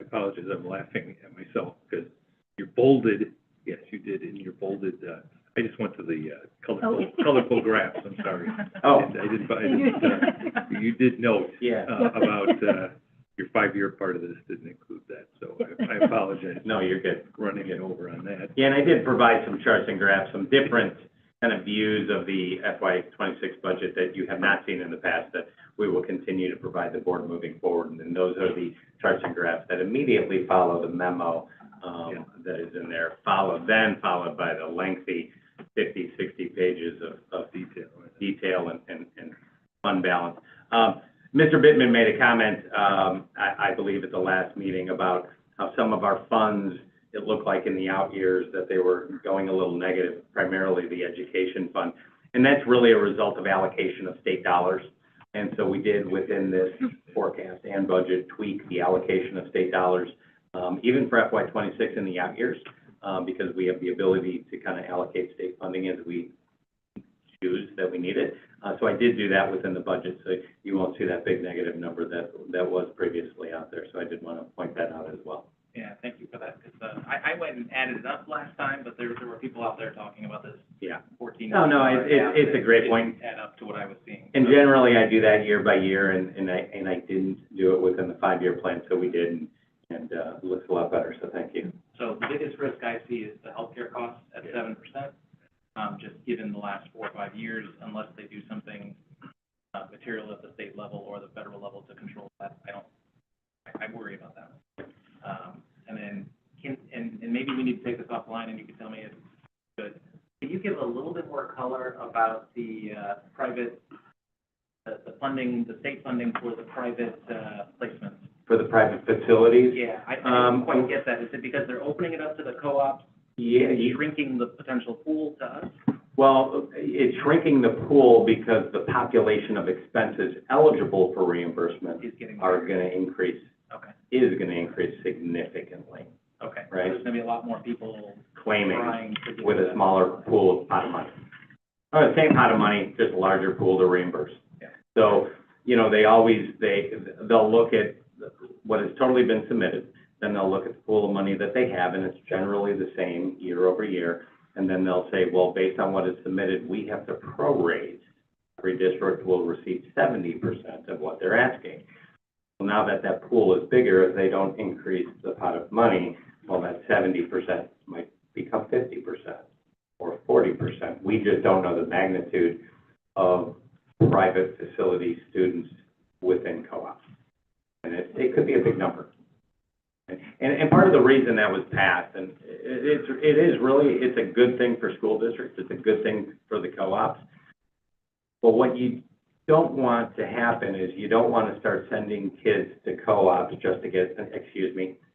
I apologize, I'm laughing at myself, because you're bolded, yes, you did, and you're bolded, I just went to the, colorful graphs, I'm sorry. Oh. You did note, Yeah. About, your 5-year part of this didn't include that, so I apologize. No, you're good. Running it over on that. Yeah, and I did provide some charts and graphs, some different kind of views of the FY '26 budget that you have not seen in the past, that we will continue to provide the board moving forward. And those are the charts and graphs that immediately follow the memo, that is in there, followed by the lengthy 50, 60 pages of detail and fund balance. Mr. Bittman made a comment, I believe at the last meeting, about how some of our funds, it looked like in the out years that they were going a little negative, primarily the education fund. And that's really a result of allocation of state dollars. And so we did, within this forecast and budget, tweak the allocation of state dollars, even for FY '26 in the out years, because we have the ability to kind of allocate state funding as we choose that we need it. So I did do that within the budget, so you won't see that big negative number that was previously out there. So I did want to point that out as well. Yeah, thank you for that, because I went and added it up last time, but there were people out there talking about this Yeah. 14. No, it's a great point. Add up to what I was seeing. And generally, I do that year by year, and I didn't do it within the 5-year plan, so we did, and it looks a lot better, so thank you. So the biggest risk I see is the healthcare costs at 7%, just given the last 4 or 5 years, unless they do something material at the state level or the federal level to control that. I worry about that. And then, and maybe we need to take this offline, and you can tell me if it's good. Can you give a little bit more color about the private, the funding, the state funding for the private placements? For the private facilities? Yeah, I didn't quite get that. Is it because they're opening it up to the co-ops? Yeah. Shrinking the potential pool to us? Well, it's shrinking the pool because the population of expenses eligible for reimbursement Is getting are going to increase, Okay, is going to increase significantly, okay. Right. There's gonna be a lot more people claiming trying to get with a that. smaller pool of pot of money. Or the same pot of money, just a larger pool to reimburse. Yeah. So, you know, they'll look at what has totally been submitted, then they'll look at the pool of money that they have, and it's generally the same year over year. And then they'll say, well, based on what is submitted, we have to prorate. Every district will receive 70% of what they're asking. Well, now that pool is bigger, if they don't increase the pot of money, well, that 70% might become 50% or 40%. We just don't know the magnitude of private facility students within co-ops. And it could be a big number. And part of the reason that was passed, and it's a good thing for school districts, it's a good thing for the co-ops. But what you don't want to happen is you don't want to start sending kids to co-ops just to get,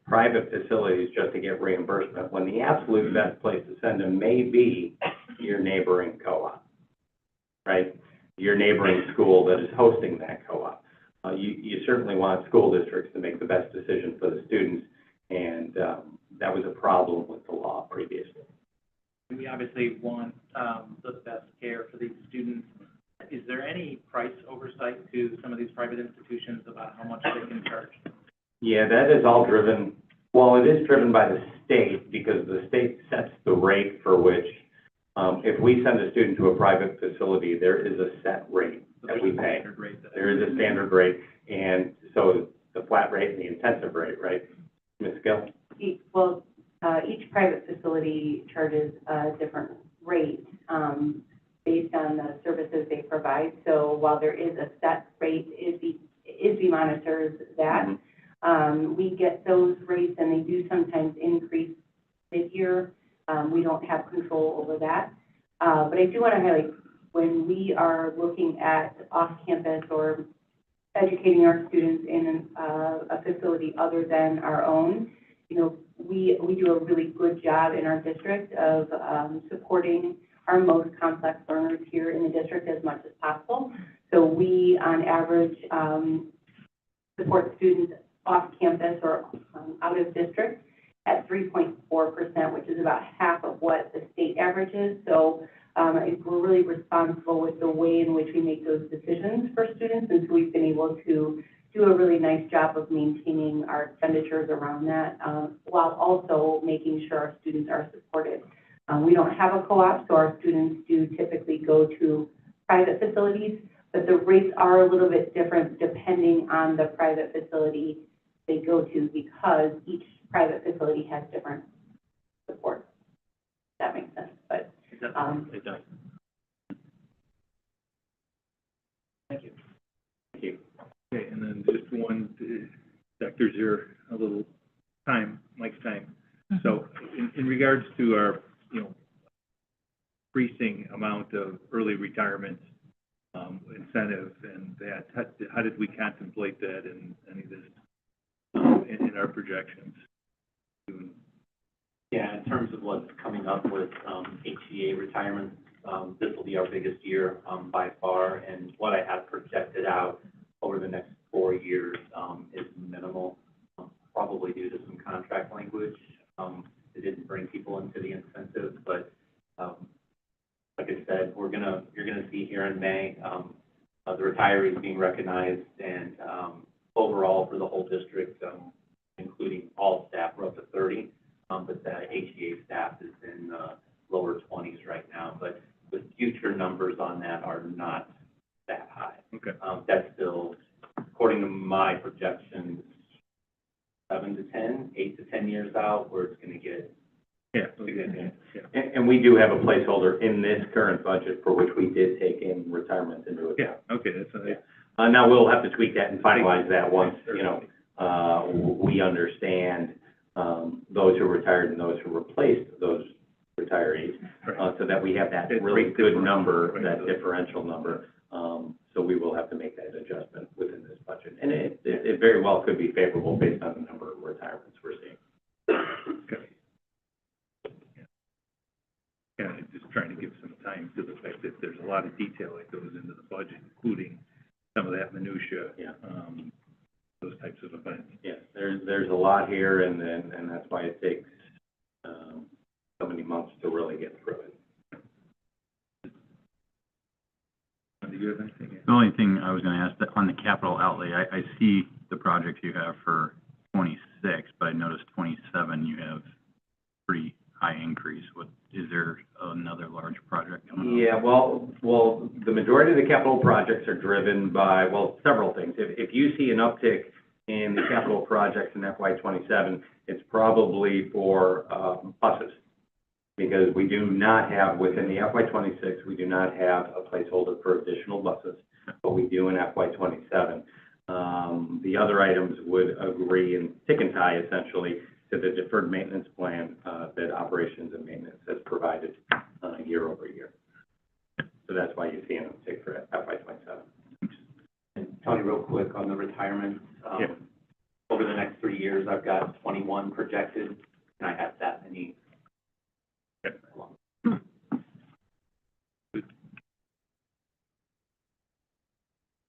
private facilities just to get reimbursement, when the absolute best place to send them may be your neighboring co-op, right? Your neighboring school that is hosting that co-op. You certainly want school districts to make the best decision for the students, and that was a problem with the law previously. We obviously want the best care for these students. Is there any price oversight to some of these private institutions about how much they can charge? Yeah, that is all driven, well, it is driven by the state, because the state sets the rate for which, if we send a student to a private facility, there is a set rate that we pay. There is a standard rate, and so the flat rate and the intensive rate, right? Ms. Gill? Well, each private facility charges a different rate, based on the services they provide. So while there is a set rate, ISB monitors that. We get those rates, and they do sometimes increase mid-year. We don't have control over that. But I do want to highlight, when we are looking at off-campus or educating our students in a facility other than our own, you know, we do a really good job in our district of supporting our most complex learners here in the district as much as possible. So we, on average, support students off campus or out of district at 3.4%, which is about half of what the state average is. So we're really responsible with the way in which we make those decisions for students, and so we've been able to do a really nice job of maintaining our expenditures around that, while also making sure our students are supported. We don't have a co-op, so our students do typically go to private facilities, but the rates are a little bit different depending on the private facility they go to, because each private facility has different support. If that makes sense, but It does. Thank you. Thank you. Okay, and then just one, Dr. Zier, a little time, Mike's time. So in regards to our, increasing amount of early retirement, incentive and that, how did we contemplate that in any of this, in our projections? Yeah, in terms of what's coming up with HCA retirement, this will be our biggest year by far, and what I have projected out over the next 4 years is minimal, probably due to some contract language. It didn't bring people into the incentive, but like I said, you're gonna see here in May the retirees being recognized, and overall for the whole district, including all staff, we're up to 30. But the HCA staff is in the lower 20s right now, but the future numbers on that are not that high. Okay. That's still, according to my projections, 7 to 10, 8 to 10 years out, where it's gonna get significant. Yeah. And we do have a placeholder in this current budget for which we did take in retirement into account. Yeah, okay, that's, Now, we'll have to tweak that and finalize that once, we understand, those who retired and those who replaced those retirees, so that we have that really good number, that differential number. So we will have to make that adjustment within this budget. And it very well could be favorable based on the number of retirements we're seeing. okay. Yeah, just trying to give some time to the fact that there's a lot of detail that goes into the budget, including some of that minutia. Yeah. Those types of events. Yeah, there's a lot here, and that's why it takes, so many months to really get through it. Do you have anything? The only thing I was gonna ask, that on the capital outlay, I see the projects you have for 26, but I noticed 27, you have pretty high increase. Is there another large project coming up? Yeah, well, the majority of the capital projects are driven by, several things. If you see an uptick in the capital projects in FY '27, it's probably for buses. Because we do not have, within the FY '26, we do not have a placeholder for additional buses, but we do in FY '27. The other items would agree and tick and tie essentially to the deferred maintenance plan that operations and maintenance has provided year over year. So that's why you see an uptick for FY '27. And Tony, real quick on the retirement, over the next 3 years, I've got 21 projected, and I have that many.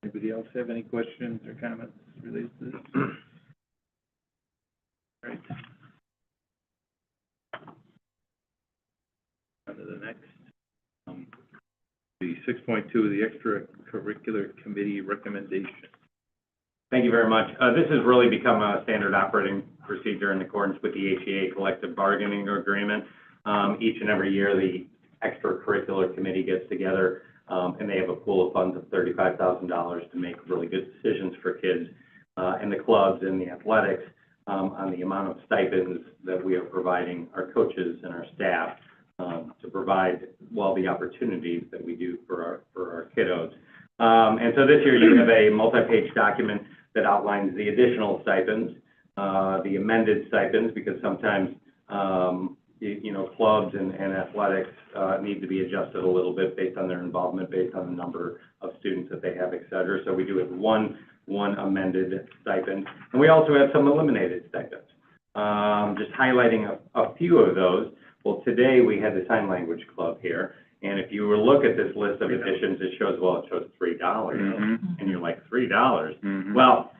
Anybody else have any questions or comments related to this? All right. On to the next. The 6.2, the extracurricular committee recommendation. Thank you very much. This has really become a standard operating procedure in accordance with the HCA collective bargaining agreement. Each and every year, the extracurricular committee gets together, and they have a pool of funds of $35,000 to make really good decisions for kids in the clubs and the athletics on the amount of stipends that we are providing our coaches and our staff to provide, the opportunities that we do for our kiddos. And so this year, you have a multi-page document that outlines the additional stipends, the amended stipends, because sometimes clubs and athletics need to be adjusted a little bit based on their involvement, based on the number of students that they have, et cetera. So we do have one amended stipend, and we also have some eliminated stipends. Just highlighting a few of those. Well, today we had the sign language club here, and if you were to look at this list of additions, it shows $3, and you're like, $3? Well,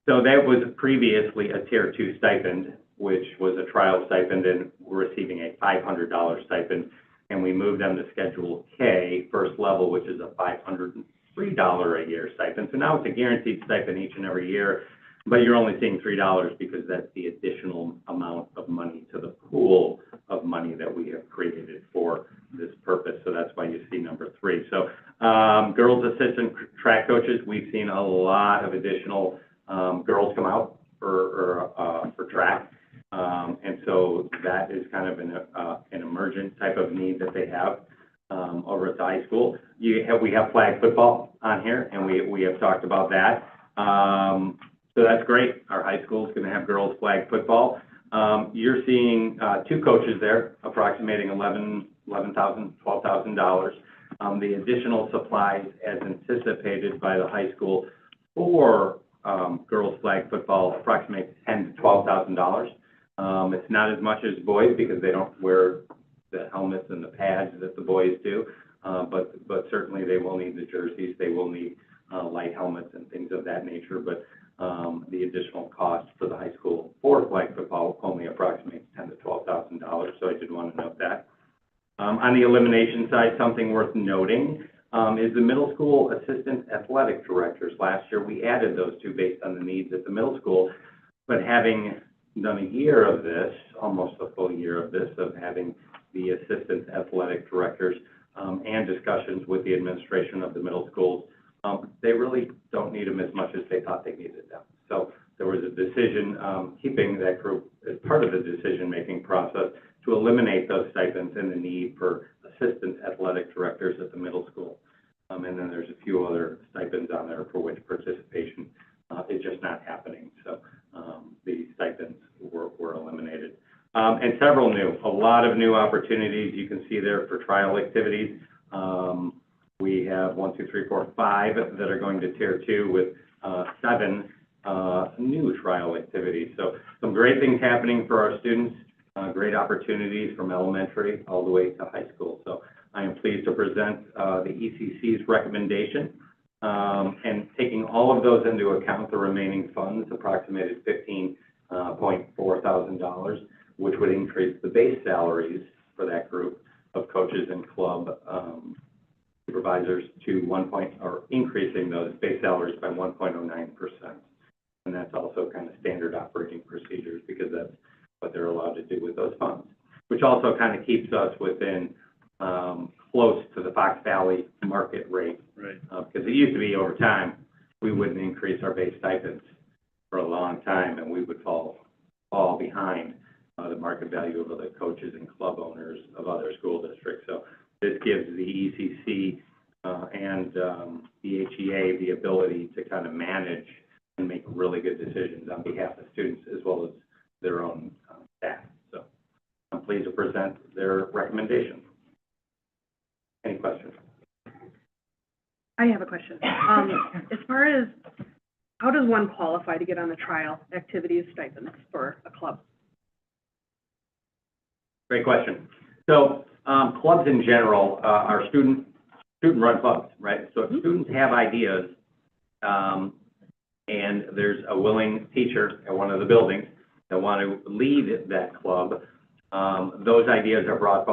so that was previously a Tier 2 stipend, which was a trial stipend, and we're receiving a $500 stipend, and we moved them to Schedule K, first level, which is a $503 a year stipend. So now it's a guaranteed stipend each and every year, but you're only seeing $3 because that's the additional amount of money to the pool of money that we have created for this purpose. So that's why you see number 3. So girls assistant track coaches, we've seen a lot of additional girls come out for track. And so that is kind of an emergent type of need that they have. over at the high school. We have flag football on here, and we have talked about that. So that's great. Our high school is going to have girls flag football. You're seeing, two coaches there, approximating $12,000. The additional supplies as anticipated by the high school for, girls flag football approximates $10,000 to $12,000. It's not as much as boys because they don't wear the helmets and the pads that the boys do. But certainly they will need the jerseys, they will need, light helmets and things of that nature. But, the additional cost for the high school for flag football only approximates $10,000 to $12,000. So I did want to note that. On the elimination side, something worth noting, is the middle school assistant athletic directors. Last year, we added those two based on the needs at the middle school. But having done a year of this, almost a full year of this, of having the assistant athletic directors, and discussions with the administration of the middle schools, they really don't need them as much as they thought they needed them. So there was a decision, keeping that group as part of the decision-making process to eliminate those stipends and the need for assistant athletic directors at the middle school. And then there's a few other stipends on there for which participation is just not happening. So the stipends were eliminated. And several a lot of new opportunities you can see there for trial activities. We have 5 that are going to Tier 2 with 7 new trial activities. So some great things happening for our students, great opportunities from elementary all the way to high school. So I am pleased to present the ECC's recommendation. And taking all of those into account, the remaining funds approximated $15.4 thousand, which would increase the base salaries for that group of coaches and club supervisors to increasing those base salaries by 1.09%. And that's also kind of standard operating procedures because that's what they're allowed to do with those funds, which also kind of keeps us within close to the Fox Valley market rate. Right. Because it used to be over time, we wouldn't increase our base stipends for a long time, and we would fall behind the market value of the coaches and club owners of other school districts. So this gives the ECC and the HEA the ability to kind of manage and make really good decisions on behalf of students as well as their own staff. So I'm pleased to present their recommendation. Any questions? I have a question. As far as, how does one qualify to get on the trial activities stipends for a club? Great question. So clubs in general are student-run clubs, right? So if students have ideas and there's a willing teacher at one of the buildings that want to lead that club, those ideas are brought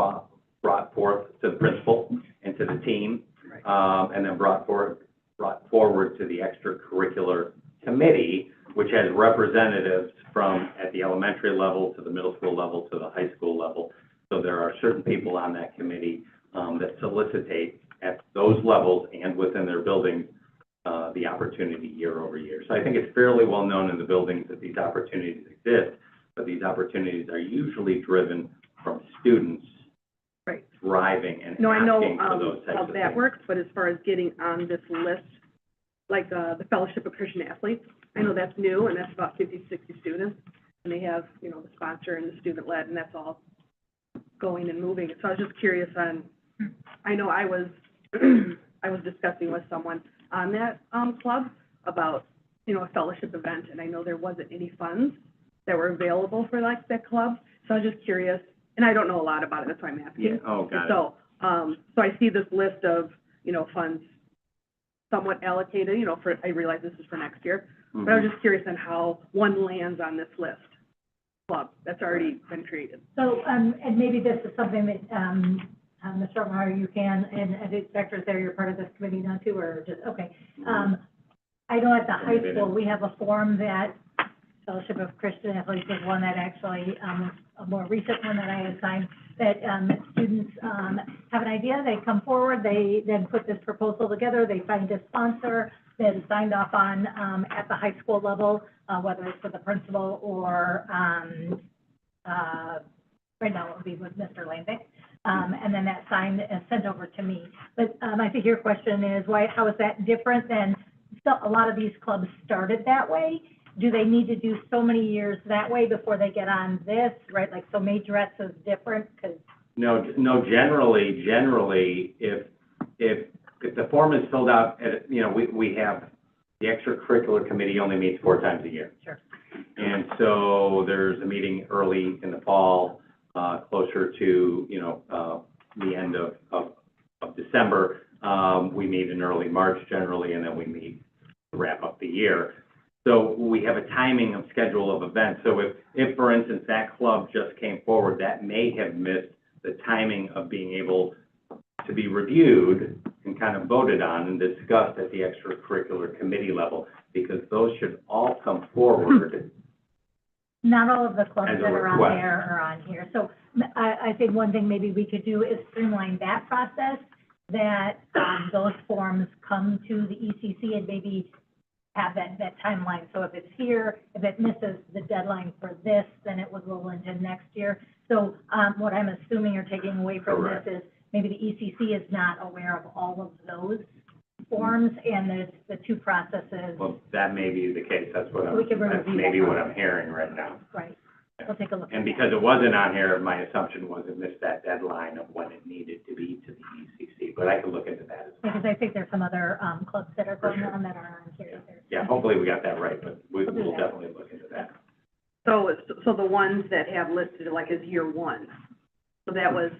forth to the principal and to the team, and then brought forward to the extracurricular committee, which has representatives from at the elementary level to the middle school level to the high school level. So there are certain people on that committee that solicitate at those levels and within their buildings the opportunity year over year. So I think it's fairly well known in the buildings that these opportunities exist, but these opportunities are usually driven from students thriving and asking for those types of how that things. works, but as far as getting on this list, like the Fellowship of Christian Athletes, I know that's new, and that's about 50, 60 students, and they have, you know, the sponsor and the student-led, and that's all going and moving. So I was just curious on, I know I was discussing with someone on that club about, you know, a fellowship event, and I know there wasn't any funds that were available for like that club. So I was just curious, and I don't know a lot about it, that's why I'm asking. Yeah, oh, got it. So, so I see this list of, you know, funds somewhat allocated, you know, for, I realize this is for next year, but I was just curious on how one lands on this list, club, that's already been created. So, and maybe this is something that, Mr. O'Meara, you can, and the inspectors there, you're part of this committee now too, or just, okay. I know at the high school, we have a form that Fellowship of Christian Athletes is one that actually, a more recent one that I had signed, that students have an idea, they come forward, they then put this proposal together, they find a sponsor that is signed off on at the high school level, whether it's with the principal or right now it would be with Mr. Lambic. and then that signed and sent over to me. But, I think your question is, how is that different than, so a lot of these clubs started that way? Do they need to do so many years that way before they get on this, right? Like, so majorettes is different, because No, generally, if the form is filled out, we have, the extracurricular committee only meets 4 times a year. Sure. And so there's a meeting early in the fall, closer to, the end of December. We meet in early March generally, and then we meet to wrap up the year. So we have a timing of schedule of events. So if, for instance, that club just came forward, that may have missed the timing of being able to be reviewed and kind of voted on and discussed at the extracurricular committee level, because those should all come forward. not all of the clubs As a that are on request. there are on here. So I think one thing maybe we could do is streamline that process, that, those forms come to the ECC and maybe have that timeline. So if it's here, if it misses the deadline for this, then it would roll into next year. So, what I'm assuming you're taking away from this is maybe the ECC is not aware of all of those forms, and there's the 2 processes. Well, that may be the case. That's what We can that's review maybe that. what I'm hearing right now. Right, we'll take a look. And at because it wasn't on here, my assumption was it missed that deadline of when it needed to be to the ECC, but I can look into that as well. that. Because I think there's some other, clubs that are going on that aren't on here either. Yeah, hopefully we got that right, but We'll do we'll that. definitely look into that. So the ones that have listed like as year 1, so that was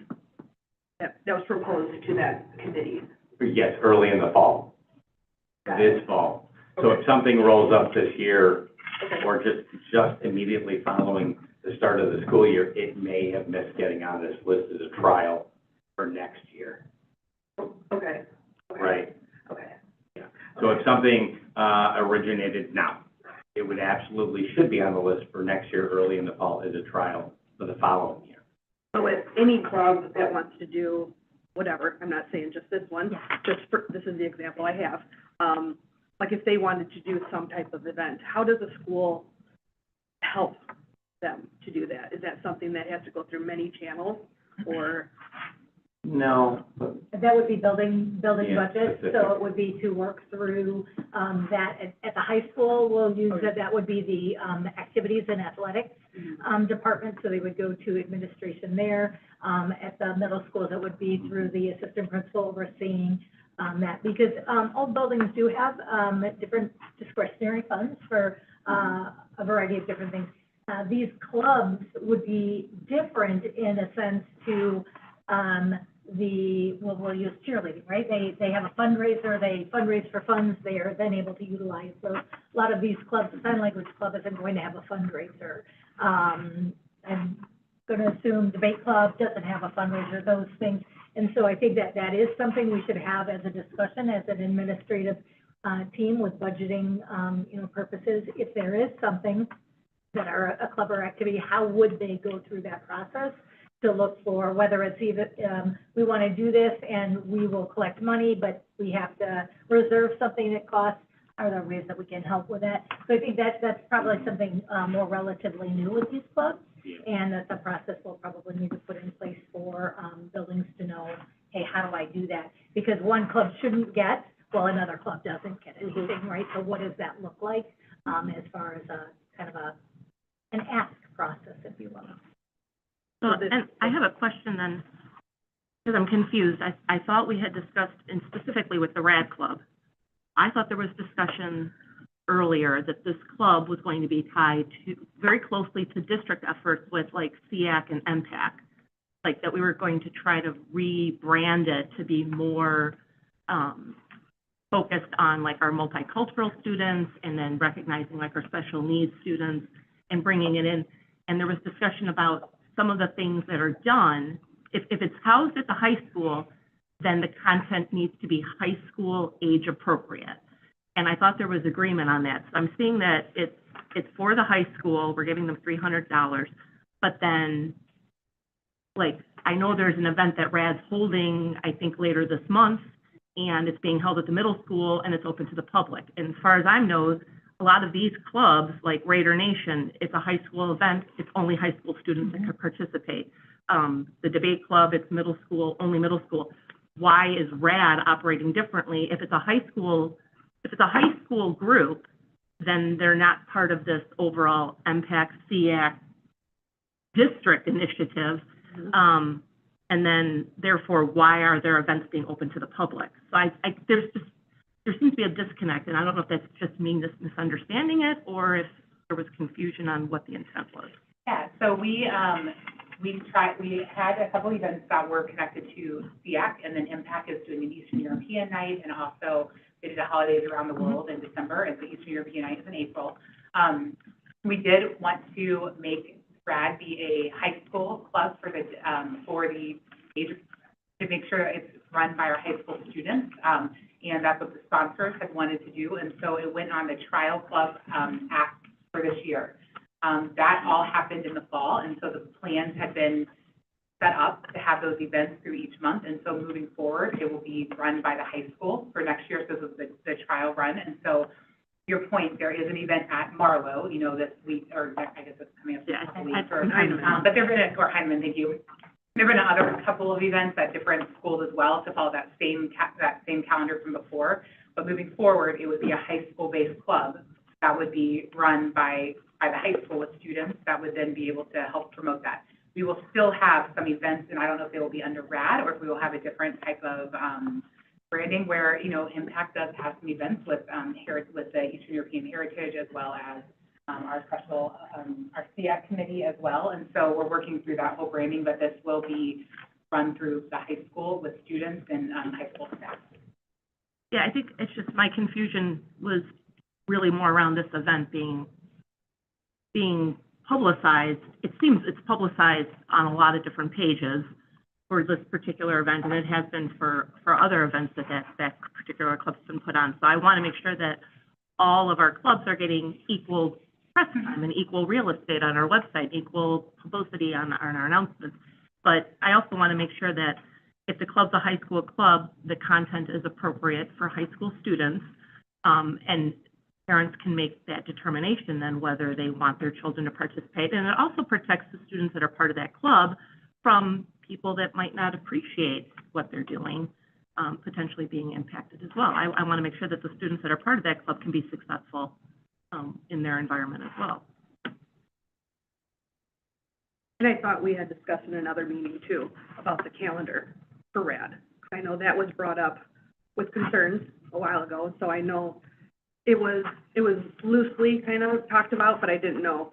proposed to that committee. Yes, early in the fall, this fall. So if something rolls up this year, or just immediately following the start of the school year, it may have missed getting on this list as a trial for next year, Okay. right? Okay. So if something originated now, it would absolutely should be on the list for next year, early in the fall, as a trial for the following year. So if any club that wants to do whatever, I'm not saying just this one, this is the example I have. Like if they wanted to do some type of event, how does a school help them to do that? Is that something that has to go through many channels, or? No, That would be building Yeah, budget, specific. so it would be to work through, that. At the high school, we'll use that would be the, activities and athletics, department, so they would go to administration there. At the middle schools, it would be through the assistant principal overseeing, that, because, all buildings do have, different discretionary funds for, a variety of different things. These clubs would be different in a sense to, we'll use cheerleading, right? They have a fundraiser, they fundraise for funds, they are then able to utilize those. A lot of these clubs, the sign language club isn't going to have a fundraiser. I'm gonna assume debate club doesn't have a fundraiser, those things. And so I think that is something we should have as a discussion, as an administrative, team with budgeting, purposes. If there is something that are a club or activity, how would they go through that process to look for whether it's either, we want to do this and we will collect money, but we have to reserve something that costs, are there ways that we can help with that? So I think that's probably something, more relatively new with these clubs, and that's a process we'll probably need to put in place for, buildings to know, hey, how do I do that? Because one club shouldn't get, well, another club doesn't get anything, right? So what does that look like, as far as a, kind of an ask process, if you will? So, and I have a question then, because I'm confused. I thought we had discussed, and specifically with the RAD Club, I thought there was discussion earlier that this club was going to be tied to, very closely to district efforts with like SEAC and MPAC. Like that we were going to try to rebrand it to be more, focused on like our multicultural students, and then recognizing like our special needs students and bringing it in. And there was discussion about some of the things that are done. If it's housed at the high school, then the content needs to be high school age appropriate. And I thought there was agreement on that. So I'm seeing that it's for the high school, we're giving them $300, but then, like, I know there's an event that RAD's holding, I think later this month, and it's being held at the middle school and it's open to the public. And as far as I know, a lot of these clubs, like Raider Nation, it's a high school event, it's only high school students that can participate. the debate club, it's middle school, only middle school. Why is RAD operating differently? If it's a high school group, then they're not part of this overall MPAC SEAC district initiative. And then therefore, why are their events being open to the public? So there seems to be a disconnect, and I don't know if that's just me misunderstanding it or if there was confusion on what the intent was. Yeah, so we had a couple events that were connected to SEAC, and then MPAC is doing an Eastern European night, and also they did a holidays around the world in December, and the Eastern European night is in April. We did want to make RAD be a high school club for the age, to make sure it's run by our high school students, and that's what the sponsors had wanted to do, and so it went on the trial club act for this year. That all happened in the fall, and so the plans had been set up to have those events through each month, and so moving forward, it will be run by the high school for next year, so this is the trial run, and so your point, there is an event at Marlowe, this week, or I guess it's coming up in a couple weeks, or Heinemann, but or Heinemann, thank you. There have been a couple of events at different schools as well to follow that same calendar from before, but moving forward, it would be a high school-based club that would be run by the high school with students that would then be able to help promote that. We will still have some events, and I don't know if they will be under RAD or if we will have a different type of branding where, MPAC does have some events with the Eastern European Heritage as well as our special, our SEAC committee as well. And so we're working through that whole branding, but this will be run through the high school with students and high school staff. Yeah, I think it's just my confusion was really more around this event being publicized. It seems it's publicized on a lot of different pages for this particular event, and it has been for other events that particular club's been put on. So I want to make sure that all of our clubs are getting equal press time and equal real estate on our website, equal publicity on our announcements. But I also want to make sure that if the club's a high school club, the content is appropriate for high school students, and parents can make that determination then whether they want their children to participate. And it also protects the students that are part of that club from people that might not appreciate what they're doing, potentially being impacted as well. I want to make sure that the students that are part of that club can be successful in their environment as well. And I thought we had discussed in another meeting too about the calendar for RAD. I know that was brought up with concerns a while ago, so I know it was loosely kind of talked about, but I didn't know.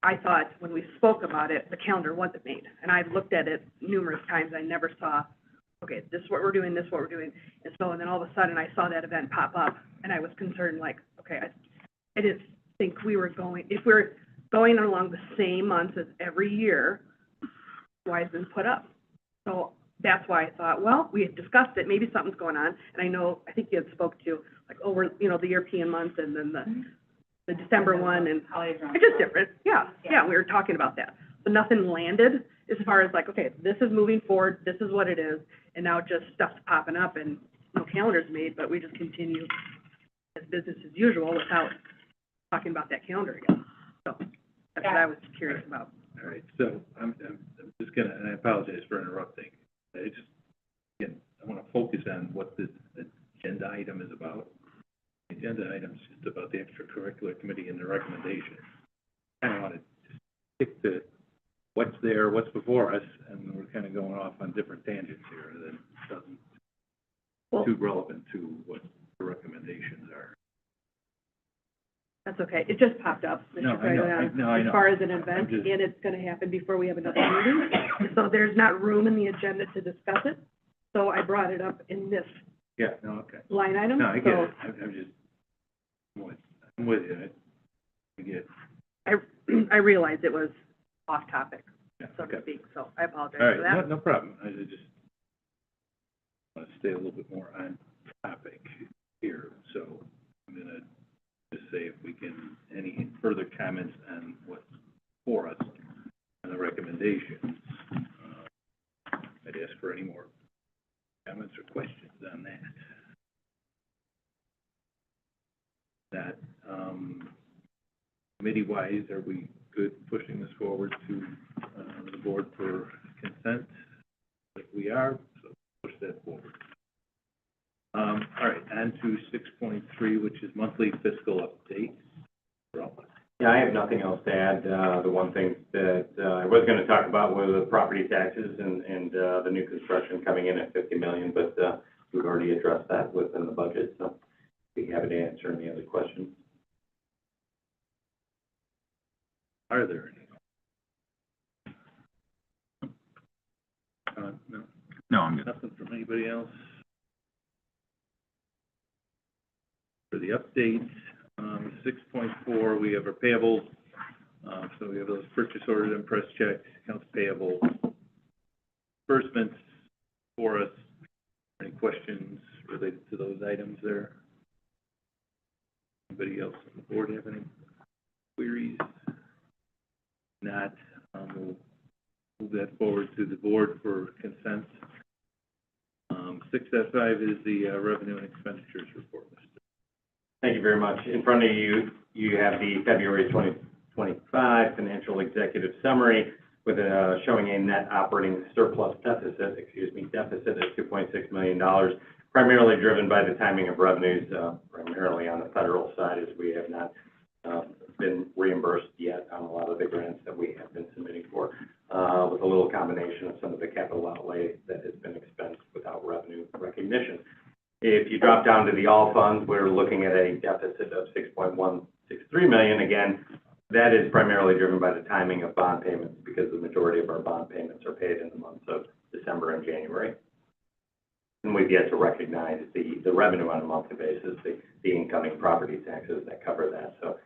I thought when we spoke about it, the calendar wasn't made, and I've looked at it numerous times. I never saw, okay, this is what we're doing, this is what we're doing, and then all of a sudden I saw that event pop up, and I was concerned, like, okay, I didn't think we were going, if we're going along the same months as every year, why has it been put up? So that's why I thought, well, we had discussed it, maybe something's going on, and I think you had spoke to, like, oh, we're, the European month and then the December one, and it's just different, yeah, we were talking about that. But nothing landed as far as like, okay, this is moving forward, this is what it is, and now just stuff's popping up and no calendar's made, but we just continue as business as usual without talking about that calendar again. So that's what I was curious about. All right, so I'm just gonna, and I apologize for interrupting. Again, I want to focus on what this agenda item is about. The agenda item is just about the extracurricular committee and the recommendations. I kind of want to stick to what's there, what's before us, and we're kind of going off on different tangents here that doesn't too relevant to what the recommendations are. That's okay, it just popped up, Mr. No, President, I know. as far as an event, I'm just- and it's gonna happen before we have another meeting. So there's not room in the agenda to discuss it, so I brought it up in this Yeah, no, okay. line item. No, I get So it. I'm with you. I get it. I realized it was off topic, Yeah, so to okay. speak, so I apologize All for right, that. no problem. I just want to stay a little bit more on topic here. So I'm going to just say if we can, any further comments on what's for us and the recommendations. I'd ask for any more comments or questions on that. Committee-wise, are we good pushing this forward to the board for consent? If we are, so push that forward. All right, on to 6.3, which is monthly fiscal update. Yeah, I have nothing else to add. The one thing that I was going to talk about was the property taxes and the new construction coming in at 50 million, but we've already addressed that within the budget, so be happy to answer any other questions. Are there any? No. No, I'm good. Nothing from anybody else? For the update, 6.4, we have our payables. So we have those purchase orders and press checks, accounts payable, disbursements for us. Any questions related to those items there? Anybody else on the board have any queries? Not, we'll move that forward to the board for consent. 6.5 is the revenue and expenditures report. Thank you very much. In front of you, you have the February 2025 financial executive summary with showing a net operating surplus deficit, deficit of $2.6 million, primarily driven by the timing of revenues, primarily on the federal side, as we have not been reimbursed yet on a lot of the grants that we have been submitting for, with a little combination of some of the capital outlay that has been expensed without revenue recognition. If you drop down to the all funds, we're looking at a deficit of $6.163 million. Again, that is primarily driven by the timing of bond payments, because the majority of our bond payments are paid in the months of December and January. And we've yet to recognize the revenue on a monthly basis, the incoming property taxes that cover that. So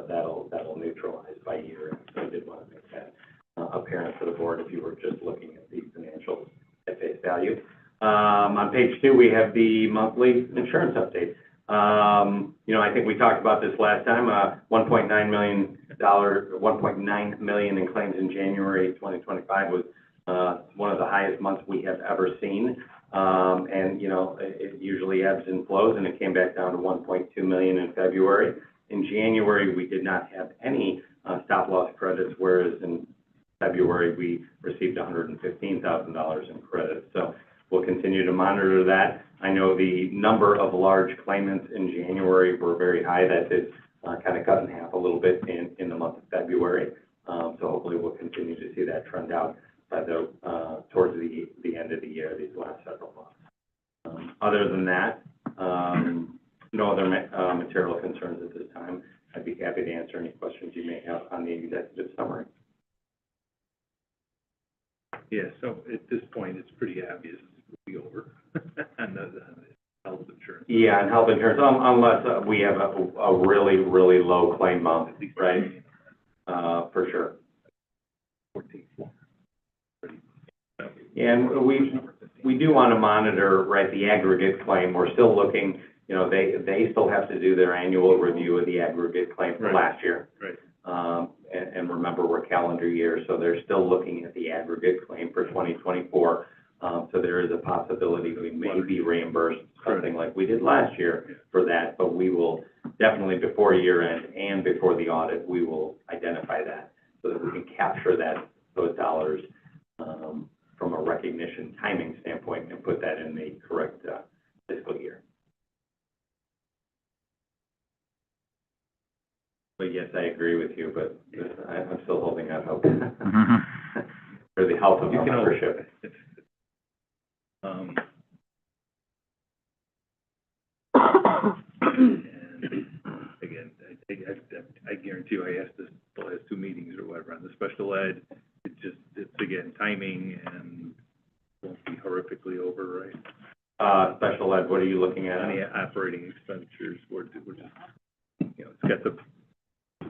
that'll neutralize by year. So I did want to make that apparent to the board if you were just looking at the financials at face value. On page 2, we have the monthly insurance update. I think we talked about this last time. $1.9 million in claims in January 2025 was one of the highest months we have ever seen. It usually ebbs and flows, and it came back down to $1.2 million in February. In January, we did not have any stop loss credits, whereas in February, we received $115,000 in credits. So we'll continue to monitor that. I know the number of large claimants in January were very high. That did kind of cut in half a little bit in the month of February. So hopefully we'll continue to see that trend out by towards the end of the year, these last several months. Other than that, no other material concerns at this time. I'd be happy to answer any questions you may have on the executive summary. Yeah, so at this point, it's pretty obvious it'll be over on the health insurance. Yeah, and health insurance, unless we have a really, really low claim month, right? For sure. 14. And we do want to monitor, right, the aggregate claim. We're still looking, they still have to do their annual review of the aggregate claim for last year. Right. And remember, we're calendar year, so they're still looking at the aggregate claim for 2024. So there is a possibility we may be reimbursed something like we did last year for that, but we will definitely, before year end and before the audit, we will identify that so that we can capture those dollars from a recognition timing standpoint and put that in the correct fiscal year. But yes, I agree with you, but I'm still holding out hope for the health of our membership. And again, I guarantee you, I asked this the last 2 meetings or whatever on the special ed. It's again timing and won't be horrifically over, right? Special ed, what are you looking at? Any operating expenditures, we're just, it's got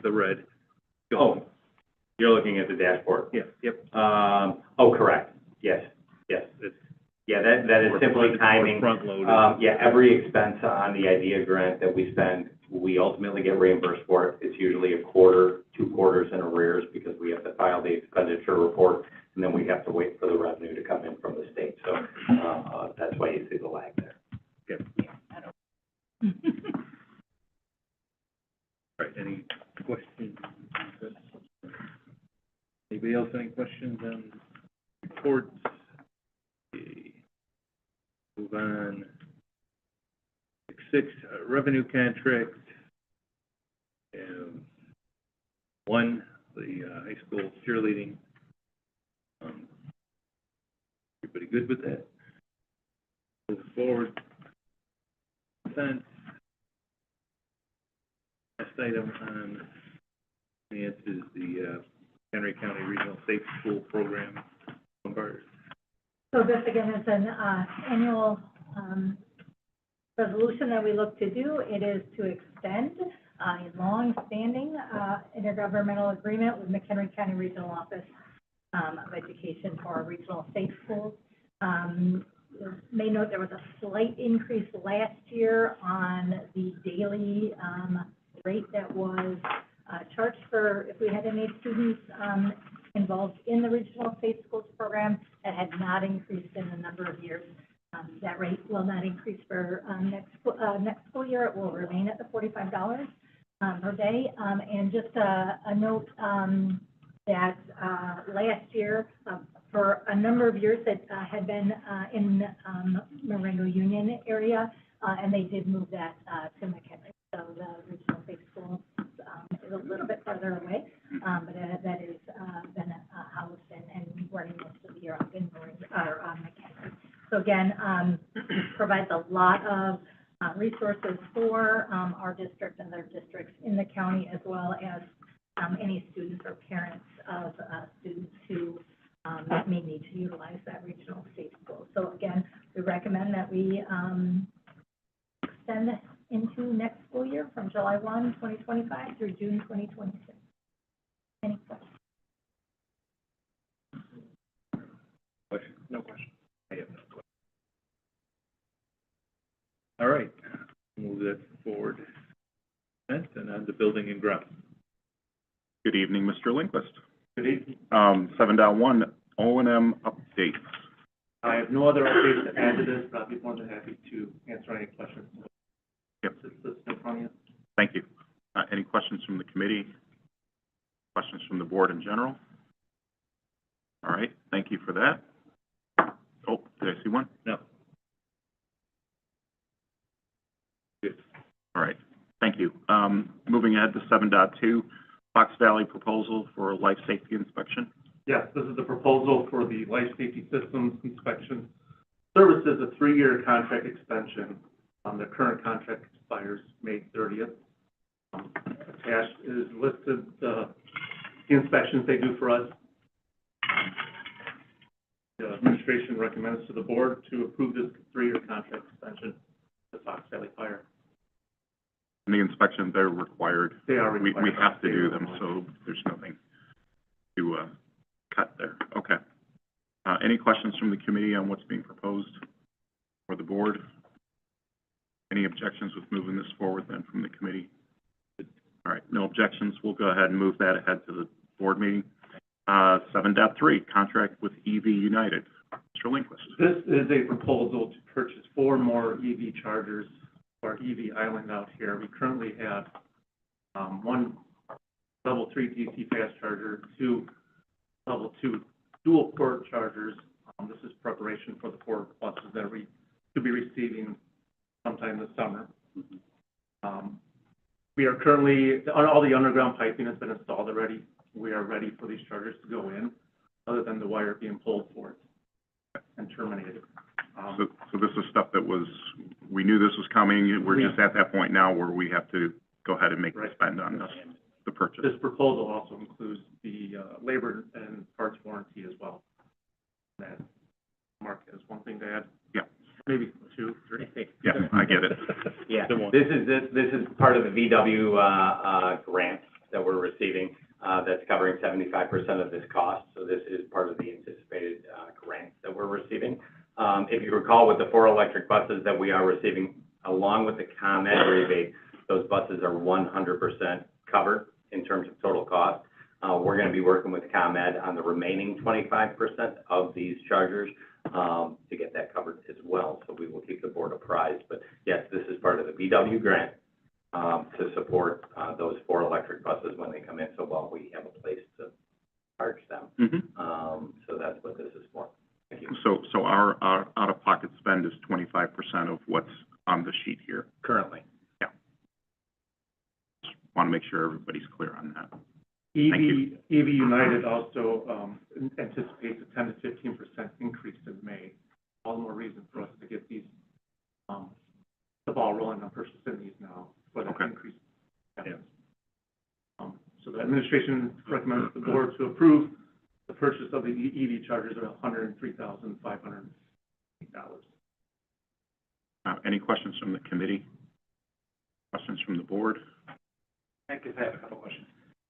the red. Oh, you're looking at the dashboard. Yeah, yep. Correct. Yes. Yeah, that is simply timing. Front loaded. Yeah, every expense on the IDEA grant that we spend, we ultimately get reimbursed for it. It's usually a quarter, 2 quarters in arrears, because we have to file the expenditure report, and then we have to wait for the revenue to come in from the state. So that's why you see the lag there. Okay. All right, any questions? Anybody else, any questions on reports. Okay. Move on. 6, revenue contract. And 1, the high school cheerleading. Everybody good with that? Move forward. Consent. Last item on finance is the Henry County Regional Safe School Program. Lombard. So this again is an annual resolution that we look to do. It is to extend a long-standing intergovernmental agreement with McHenry County Regional Office of Education for our regional safe schools. You may note there was a slight increase last year on the daily rate that was charged for if we had any students involved in the Regional Safe Schools program. That had not increased in a number of years. That rate will not increase for next school year. It will remain at the $45 per day. And just a note that last year, for a number of years, that had been in Marengo Union area, and they did move that to McHenry. So the Regional Safe School is a little bit farther away, but that is been housed and running most of the year up in McHenry. So again, provides a lot of resources for our district and other districts in the county, as well as any students or parents of students who may need to utilize that Regional Safe School. So again, we recommend that we extend into next school year from July 1, 2025 through June 2026. Any questions? Question? No question. I have no question. All right, move that forward. And on to building and grounds. Good evening, Mr. Lindquist. Good evening. 7.1, O&M updates. I have no other updates to add to this, but I'll be more than happy to answer any questions. Yep. This is in front of you. Thank you. Any questions from the committee? Questions from the board in general? All right, thank you for that. Oh, did I see one? No. Good. All right, thank you. Moving ahead to 7.2, Fox Valley proposal for life safety inspection. Yes, this is the proposal for the life safety systems inspection services, a 3-year contract extension. The current contract expires May 30th. Attached is listed the inspections they do for us. The administration recommends to the board to approve this 3-year contract extension to Fox Valley Fire. And the inspections, they're required. They are required. We have to do them, so there's nothing to cut there. Okay. Any questions from the committee on what's being proposed for the board? Any objections with moving this forward then from the committee? All right, no objections. We'll go ahead and move that ahead to the board meeting. 7.3, contract with EV United. Mr. Lindquist. This is a proposal to purchase 4 more EV chargers for our EV island out here. We currently have 1 level 3 DC fast charger, 2 level 2 dual port chargers. This is preparation for the 4 buses that we could be receiving sometime this summer. We are currently, all the underground piping has been installed already. We are ready for these chargers to go in, other than the wire being pulled for it and terminated. So this is stuff that was, we knew this was coming. We're just at that point now where we have to go ahead and make the spend on this, the purchase. This proposal also includes the labor and parts warranty as well. That, Mark, has one thing to add? Yeah. Maybe 2, 3. Yeah, I get it. Yeah, this is part of the VW grant that we're receiving, that's covering 75% of this cost. So this is part of the anticipated grant that we're receiving. If you recall, with the 4 electric buses that we are receiving, along with the ComEd rebate, those buses are 100% covered in terms of total cost. We're going to be working with ComEd on the remaining 25% of these chargers to get that covered as well. So we will keep the board apprised. But yes, this is part of the VW grant to support those 4 electric buses when they come in. So while we have a place to charge them, so that's what this is for. our out-of-pocket spend is 25% of what's on the sheet here. Currently. Yeah. Just want to make sure everybody's clear on that. Thank you. EV United also, anticipates a 10 to 15% increase in May. All the more reason for us to get these, the ball rolling on purchasing these now for that Okay. increase. Yeah. So the administration recommends the board to approve the purchase of the EV chargers at $103,500. Any questions from the committee? Questions from the board? I guess I have a couple questions.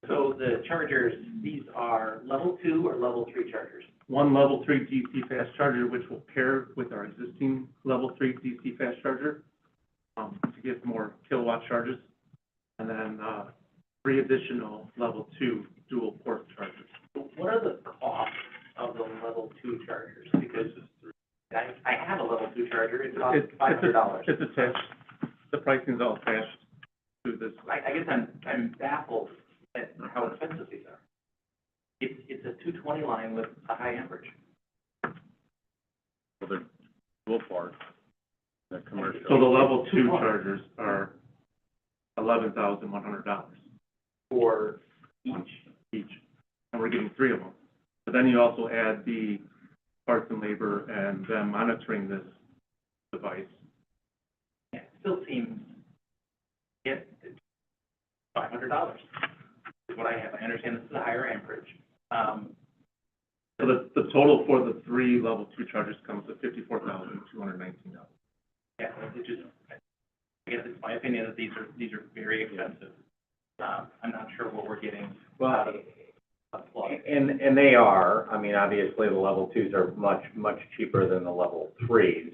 So the chargers, these are level 2 or level 3 chargers? One level 3 DC fast charger, which will pair with our existing level 3 DC fast charger, to get more kilowatt charges. And then, 3 additional level 2 dual port chargers. What are the costs of the level 2 chargers? Because I have a level 2 charger, it costs $500. It's attached, the pricing's all attached to this. I guess I'm baffled at how expensive these are. It's a 220 line with a high amperage. Well, they're dual port, the commercial. So the level 2 chargers are $11,100 For each, and we're getting 3 of them. But then you also add the parts and labor and them monitoring this device. Yeah, it still seems, yeah, $500 is what I have. I understand this is a higher amperage. So the total for the 3 level 2 chargers comes to $54,219. Yeah, it just, I guess it's my opinion that these are very expensive. I'm not sure what we're getting out of a plug. And they are, I mean, obviously, the level 2s are much cheaper than the level 3s.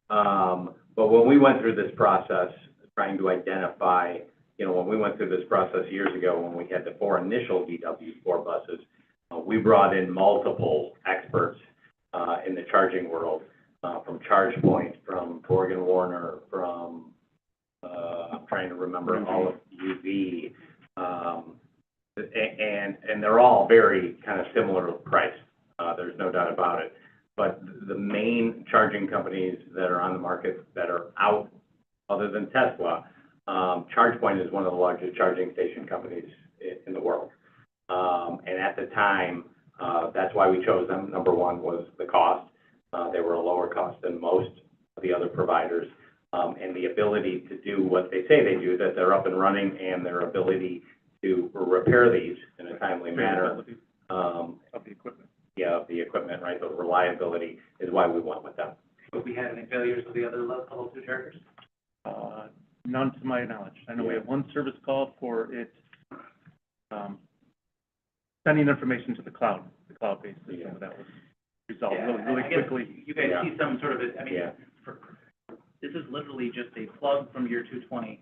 But when we went through this process, trying to identify, when we went through this process years ago, when we had the 4 initial VW4 buses, we brought in multiple experts in the charging world, from ChargePoint, from Borg & Warner, from, I'm trying to remember all of UV, and they're all very kind of similar price. There's no doubt about it. But the main charging companies that are on the market that are out, other than Tesla, ChargePoint is one of the largest charging station companies in the world. And at the time, that's why we chose them. Number one was the cost. They were a lower cost than most of the other providers. And the ability to do what they say they do, that they're up and running, and their ability to repair these in a timely manner. Of the equipment. Yeah, of the equipment, right, the reliability is why we went with them. Have we had any failures with the other level 2 chargers? None to my knowledge. I know we have one service call for it, sending information to the cloud-based system, that was resolved really I guess quickly. You guys see some sort of, this is literally just a plug from your 220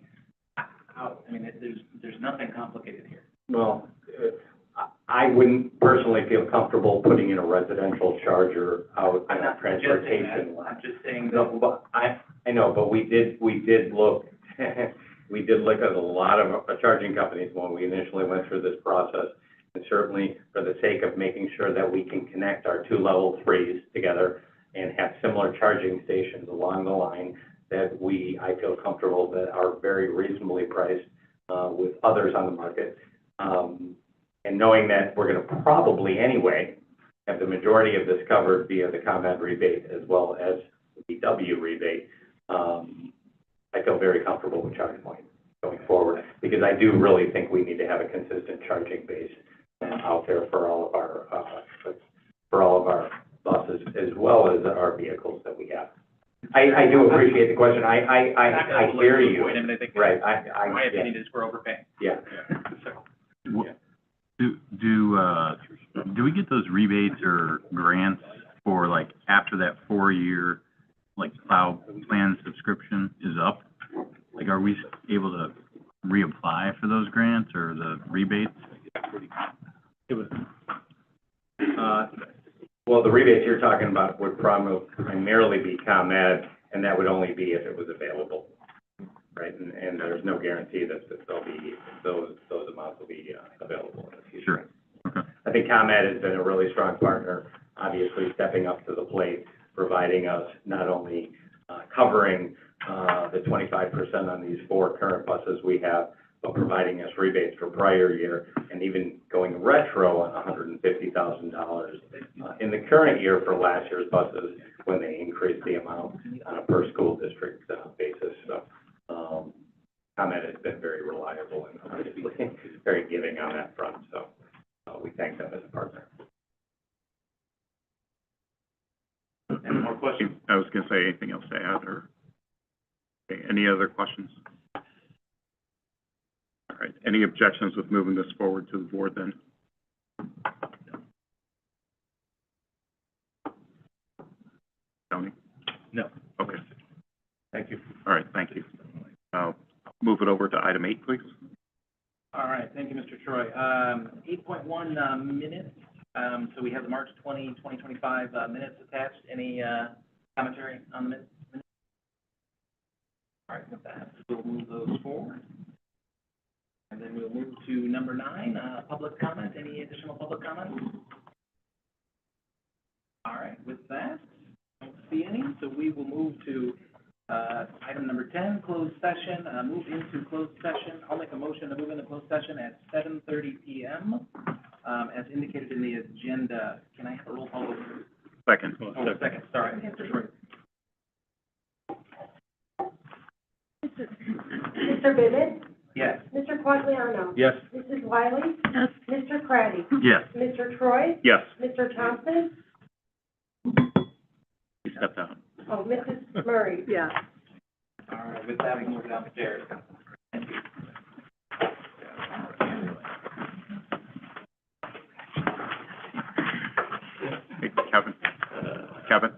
out. I mean, there's nothing complicated here. Well, I wouldn't personally feel comfortable putting in a residential charger out in a transportation lot. I'm just saying that. No, but I know, but we did look, we did look at a lot of charging companies when we initially went through this process. And certainly for the sake of making sure that we can connect our 2 level 3s together and have similar charging stations along the line, that I feel comfortable that are very reasonably priced, with others on the market. And knowing that we're gonna probably anyway have the majority of this covered via the ComEd rebate as well as the VW rebate, I feel very comfortable with ChargePoint going forward, because I do really think we need to have a consistent charging base out there for all of our buses as well as our vehicles that we have. I do appreciate the question. I hear you. Right, My opinion is we're overpaying. Yeah. Do we get those rebates or grants for, like, after that 4-year, like, cloud plan subscription is up? Like, are we able to reapply for those grants or the rebates? Well, the rebates you're talking about would primarily be ComEd, and that would only be if it was available, right? And there's no guarantee that they'll be, those amounts will be available in the future. Sure. Okay. I think ComEd has been a really strong partner, obviously stepping up to the plate, providing us not only covering the 25% on these 4 current buses we have, but providing us rebates for prior year, and even going retro on $150,000 in the current year for last year's buses when they increased the amount on a per school district basis. So ComEd has been very reliable and obviously very giving on that front. So we thank them as a partner. Any more questions? I was gonna say, anything else to add, or, okay, any other questions? All right, any objections with moving this forward to the board then? Tony? No. Okay, Thank you. all right, thank you. Move it over to item 8, please. All right, thank you, Mr. Troy. 8.1, minutes. So we have the March 2025 minutes attached. Any commentary on the minutes? All right, with that, we'll move those forward. And then we'll move to number 9, public comment. Any additional public comments? All right, with that, I don't see any, so we will move to item number 10, closed session. Move into closed session. I'll make a motion to move into closed session at 7:30 p.m. As indicated in the agenda. Can I have a roll call vote? Second. Oh, second, sorry. Mr. Troy. Mr. Bivett? Yes. Mr. Quagliano? Yes. Mrs. Wiley? Yes. Mr. Craddy? Yes. Mr. Troy? Yes, Mr. Thompson? he stepped out. Oh, Mrs. Murray? Yeah. All right, with that, we move downstairs. Thank you. Hey, Kevin? Kevin?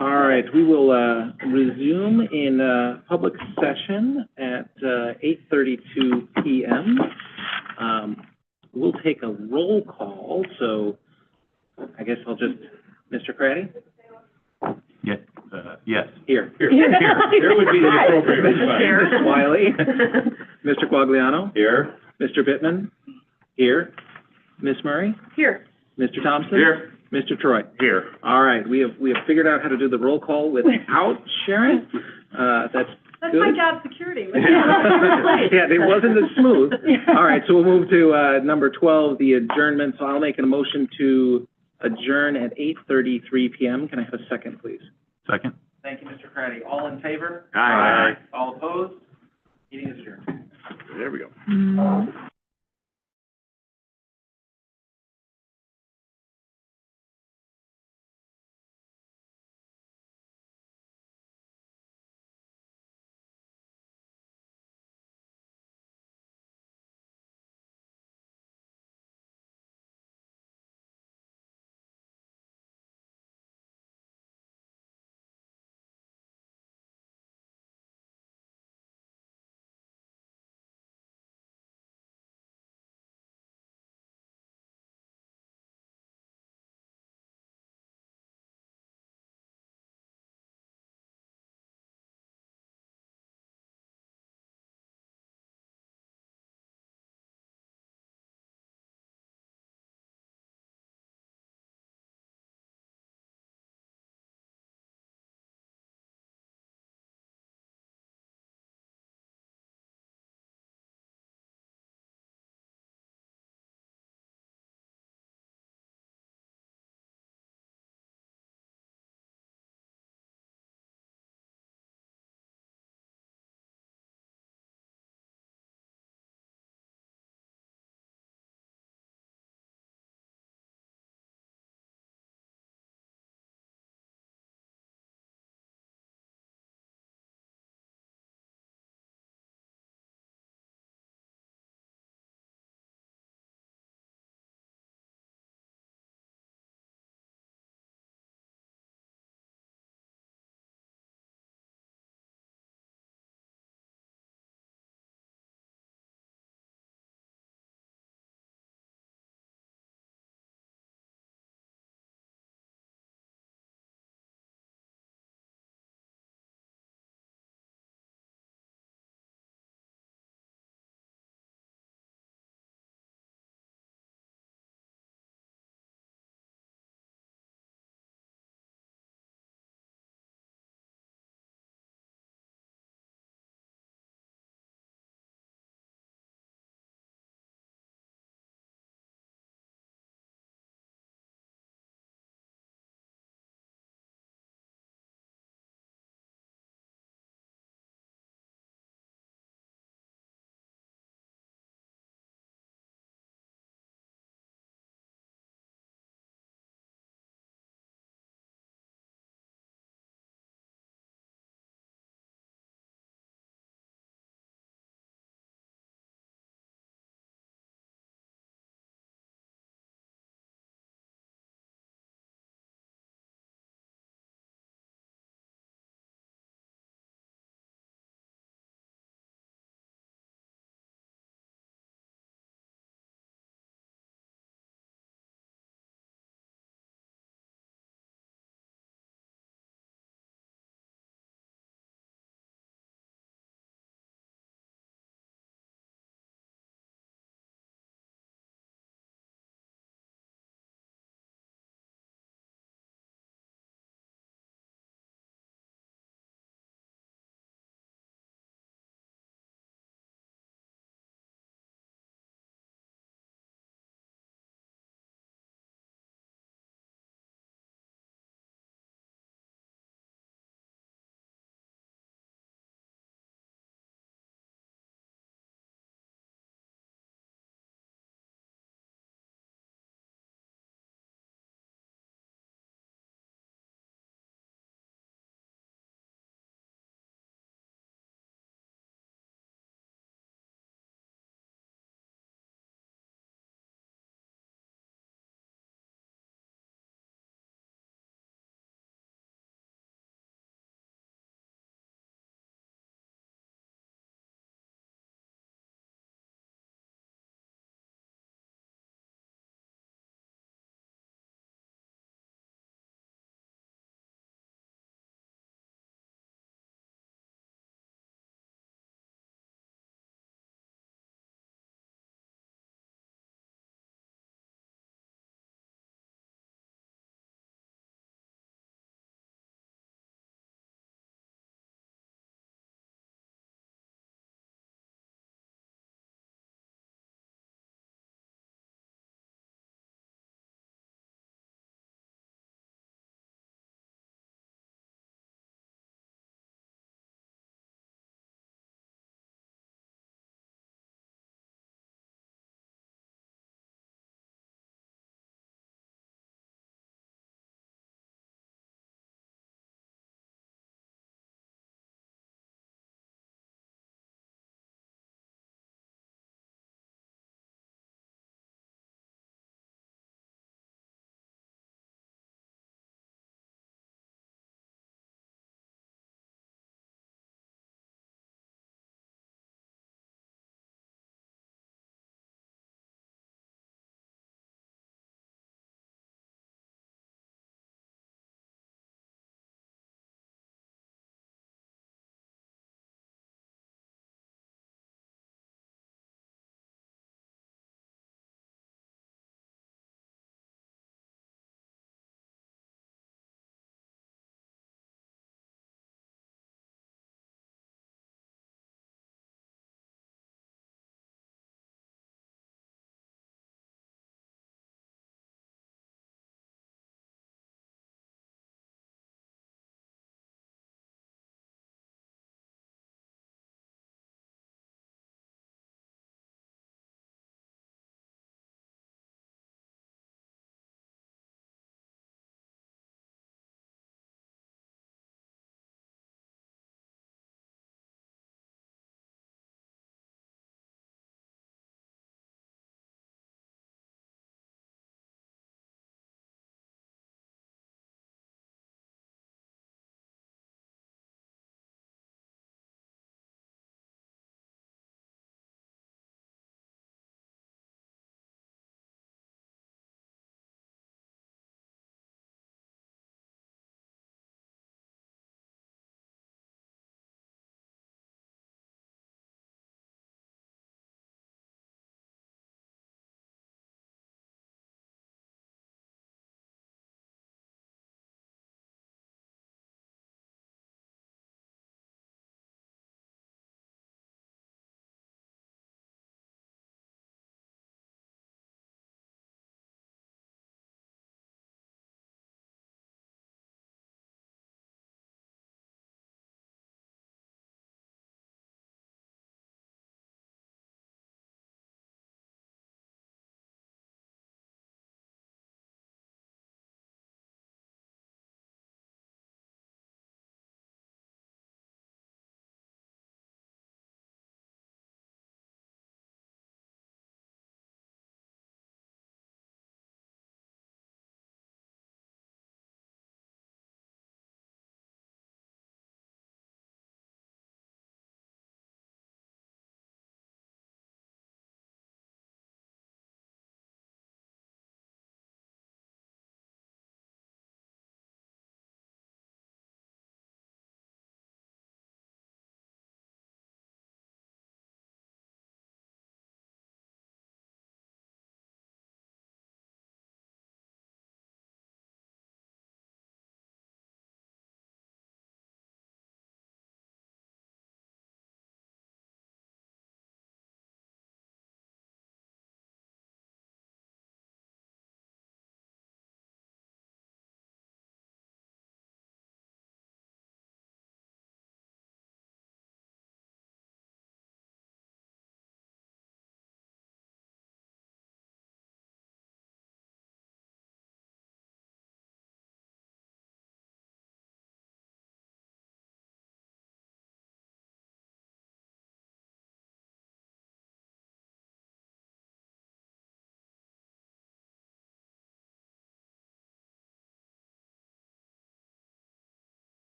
All right, we will, resume in, public session at, 8:32 PM. We'll take a roll call, so I guess I'll just, Mr. Craddy? Yes, yes. Here. Here would be the appropriate response. Ms. Wiley? Mr. Quagliano? Here. Mr. Pittman? Here. Ms. Murray? Here. Mr. Thompson? Here. Mr. Troy? Here. All right, we have figured out how to do the roll call without Sharon. That's That's good. my job security. Yeah, it wasn't as smooth. All right, so we'll move to, number 12, the adjournment. So I'll make a motion to adjourn at 8:33 PM. Can I have a second, please? Second? Thank you, Mr. Craddy. All in favor? Aye. All opposed? Meeting is adjourned. There we go. Mm.